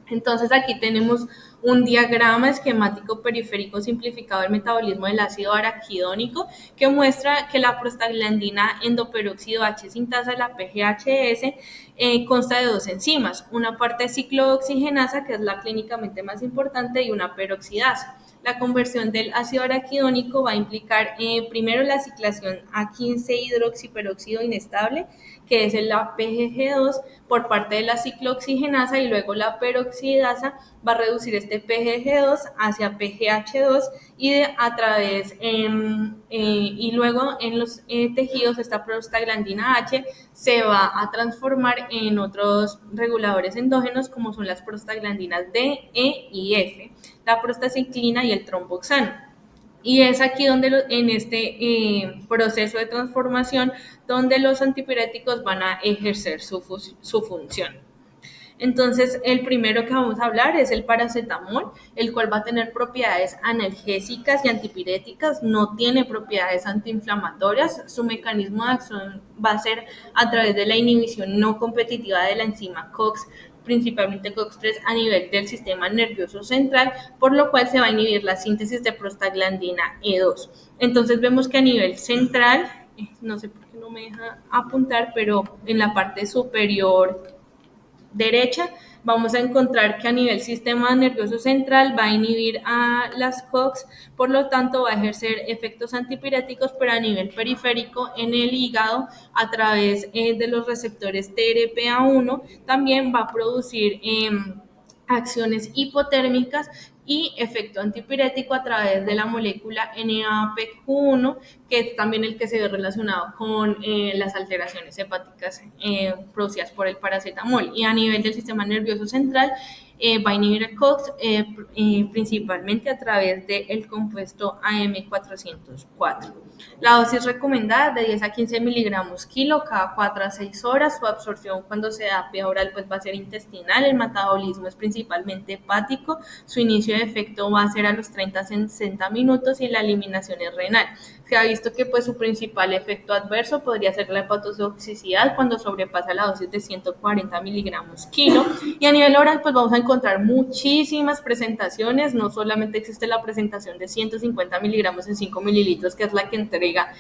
Entonces aquí tenemos un diagrama esquemático periférico simplificado del metabolismo del ácido araquidónico que muestra que la prostaglandina endoperóxido H sintasa, la PGHS, consta de dos enzimas, una parte ciclooxigenasa, que es la clínicamente más importante, y una peroxidasa. La conversión del ácido araquidónico va a implicar primero la ciclación a 15 hidroxiperóxido inestable, que es la PGG2, por parte de la ciclooxigenasa, y luego la peroxidasa va a reducir este PGG2 hacia PGH2 y luego en los tejidos esta prostaglandina H se va a transformar en otros reguladores endógenos como son las prostaglandinas D, E y F, la prostaciclina y el tromboxano. Y es aquí donde en este proceso de transformación donde los antipiréticos van a ejercer su función. Entonces, el primero que vamos a hablar es el paracetamol, el cual va a tener propiedades analgésicas y antipiréticas, no tiene propiedades antiinflamatorias. Su mecanismo de acción va a ser a través de la inhibición no competitiva de la enzima COX, principalmente COX-3 a nivel del sistema nervioso central, por lo cual se va a inhibir la síntesis de prostaglandina E2. Entonces vemos que a nivel central, no sé por qué no me deja apuntar, pero en la parte superior derecha vamos a encontrar que a nivel sistema nervioso central va a inhibir a las COX, por lo tanto va a ejercer efectos antipiréticos, pero a nivel periférico en el hígado a través de los receptores TRPA1 también va a producir acciones hipotérmicas y efecto antipirético a través de la molécula NAPQ1, que es también el que se ve relacionado con las alteraciones hepáticas producidas por el paracetamol. Y a nivel del sistema nervioso central, va a inhibir el COX principalmente a través del compuesto AM404. La dosis recomendada de 10 a 15 miligramos kilo cada 4 a 6 horas. Su absorción cuando se da vía oral pues va a ser intestinal. El metabolismo es principalmente hepático. Su inicio de efecto va a ser a los 30 a 60 minutos y la eliminación es renal. Se ha visto que pues su principal efecto adverso podría ser la hepatotoxicidad cuando sobrepasa la dosis de 140 miligramos kilo. Y a nivel oral pues vamos a encontrar muchísimas presentaciones. No solamente existe la presentación de 150 miligramos en 5 mililitros, que es la que entrega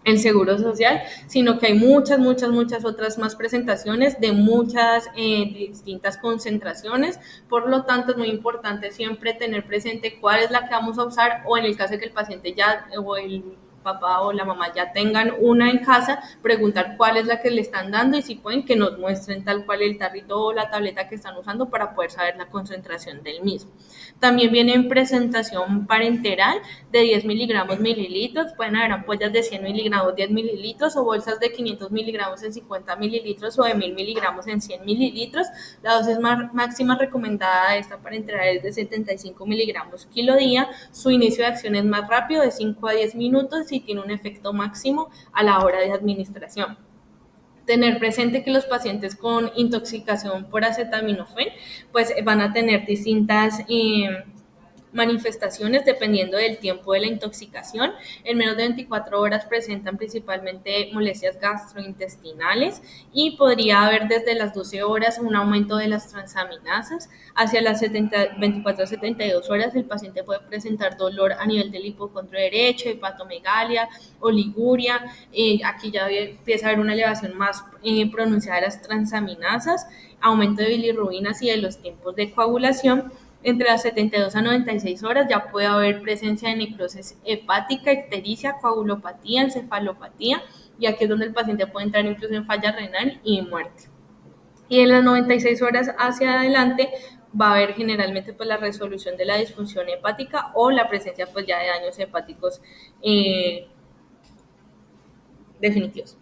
el Seguro Social, sino que hay muchas otras más presentaciones de muchas distintas concentraciones. Por lo tanto, es muy importante siempre tener presente cuál es la que vamos a usar, o en el caso de que el paciente ya o el papá o la mamá ya tengan una en casa, preguntar cuál es la que le están dando y si pueden que nos muestren tal cual el tarrito o la tableta que están usando para poder saber la concentración del mismo. También viene en presentación parenteral de 10 miligramos mililitros. Pueden haber ampollas de 100 miligramos 10 mililitros o bolsas de 500 miligramos en 50 mililitros o de 1000 miligramos en 100 mililitros. La dosis máxima recomendada de esta parenteral es de 75 miligramos kilo día. Su inicio de acción es más rápido, de 5 a 10 minutos, y tiene un efecto máximo a la hora de administración. Tener presente que los pacientes con intoxicación por acetaminofén pues van a tener distintas manifestaciones dependiendo del tiempo de la intoxicación. En menos de 24 horas presentan principalmente molestias gastrointestinales y podría haber desde las 12 horas un aumento de las transaminasas. Hacia las 24 a 72 horas el paciente puede presentar dolor a nivel del hipocondrio derecho, hepatomegalia, oliguria. Aquí ya empieza a haber una elevación más pronunciada de las transaminasas, aumento de bilirrubinas y de los tiempos de coagulación. Entre las 72 a 96 horas ya puede haber presencia de necrosis hepática, ictericia, coagulopatía, encefalopatía, y aquí es donde el paciente puede entrar incluso en falla renal y muerte. Y en las 96 horas hacia adelante va a haber generalmente pues la resolución de la disfunción hepática o la presencia pues ya de daños hepáticos definitivos.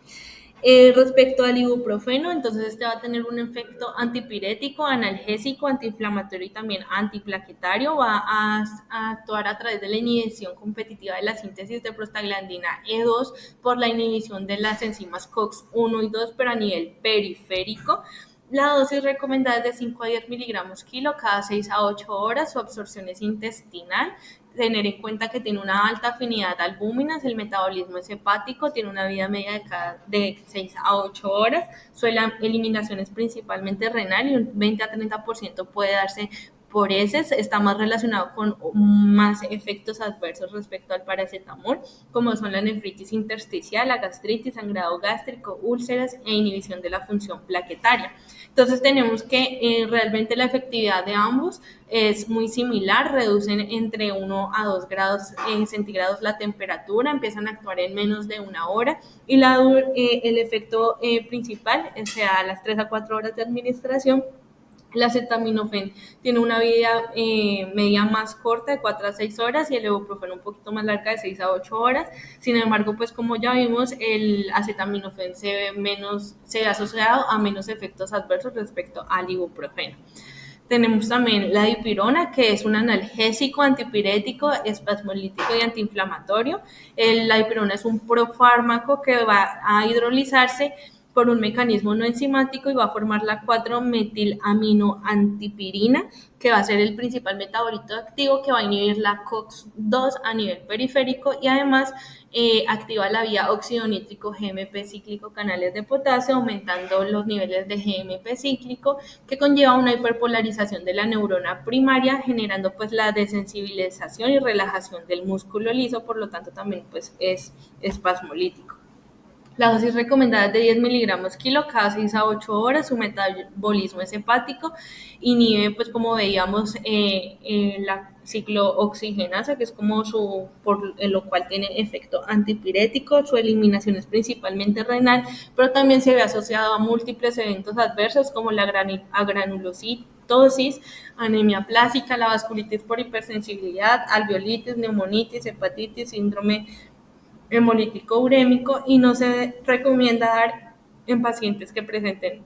Respecto al ibuprofeno, entonces este va a tener un efecto antipirético, analgésico, antiinflamatorio y también antiplaquetario. Va a actuar a través de la inhibición competitiva de la síntesis de prostaglandina E2 por la inhibición de las enzimas COX-1 y 2, pero a nivel periférico. La dosis recomendada es de 5 a 10 miligramos kilo cada 6 a 8 horas. Su absorción es intestinal. Tener en cuenta que tiene una alta afinidad a albúminas, el metabolismo es hepático, tiene una vida media de 6 a 8 horas. Su eliminación es principalmente renal y un 20 a 30% puede darse por heces. Está más relacionado con más efectos adversos respecto al paracetamol, como son la nefritis intersticial, la gastritis, sangrado gástrico, úlceras e inhibición de la función plaquetaria. Entonces tenemos que realmente la efectividad de ambos es muy similar, reducen entre 1 a 2 grados centígrados la temperatura, empiezan a actuar en menos de una hora y el efecto principal sea a las 3 a 4 horas de administración. El acetaminofén tiene una vida media más corta, de 4 a 6 horas, y el ibuprofeno un poquito más larga, de 6 a 8 horas. Sin embargo, pues como ya vimos, el acetaminofén se ve asociado a menos efectos adversos respecto al ibuprofeno. Tenemos también la dipirona, que es un analgésico, antipirético, espasmolítico y antiinflamatorio. La dipirona es un profármaco que va a hidrolizarse por un mecanismo no enzimático y va a formar la 4-metilaminoantipirina, que va a ser el principal metabolito activo que va a inhibir la COX-2 a nivel periférico y además activa la vía óxido nítrico GMP cíclico canales de potasio, aumentando los niveles de GMP cíclico, que conlleva una hiperpolarización de la neurona primaria, generando pues la desensibilización y relajación del músculo liso, por lo tanto también pues es espasmolítico. La dosis recomendada es de 10 miligramos kilo cada 6 a 8 horas. Su metabolismo es hepático, inhibe, pues como veíamos, la ciclooxigenasa, que es como por lo cual tiene efecto antipirético. Su eliminación es principalmente renal, pero también se ve asociado a múltiples eventos adversos como la granulocitosis, anemia plástica, la vasculitis por hipersensibilidad, alveolitis, neumonitis, hepatitis, síndrome hemolítico urémico, y no se recomienda dar en pacientes que presenten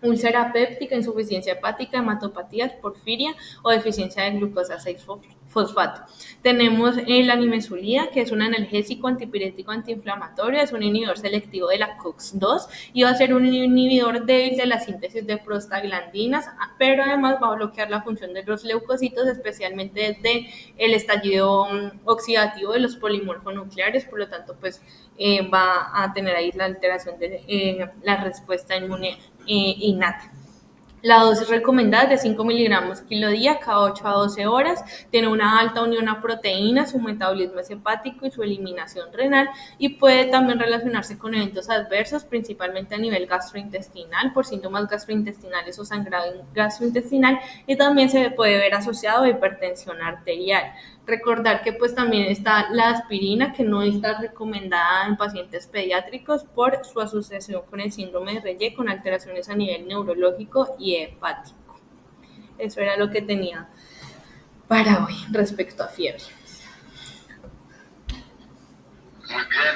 úlcera péptica, insuficiencia hepática, hematopatías, porfiria o deficiencia de glucosa 6-fosfato. Tenemos la nimesulida, que es un analgésico, antipirético, antiinflamatorio, es un inhibidor selectivo de la COX-2 y va a ser un inhibidor débil de la síntesis de prostaglandinas, pero además va a bloquear la función de los leucocitos, especialmente de el estallido oxidativo de los polimorfonucleares. Por lo tanto, pues va a tener ahí la alteración de la respuesta inmune innata. La dosis recomendada es de 5 miligramos kilo día cada 8 a 12 horas. Tiene una alta unión a proteínas, su metabolismo es hepático y su eliminación renal, y puede también relacionarse con eventos adversos, principalmente a nivel gastrointestinal, por síntomas gastrointestinales o sangrado gastrointestinal, y también se puede ver asociado a hipertensión arterial. Recordar que pues también está la aspirina, que no está recomendada en pacientes pediátricos por su asociación con el síndrome de Reye, con alteraciones a nivel neurológico y hepático. Eso era lo que tenía para hoy respecto a fiebre. Muy bien,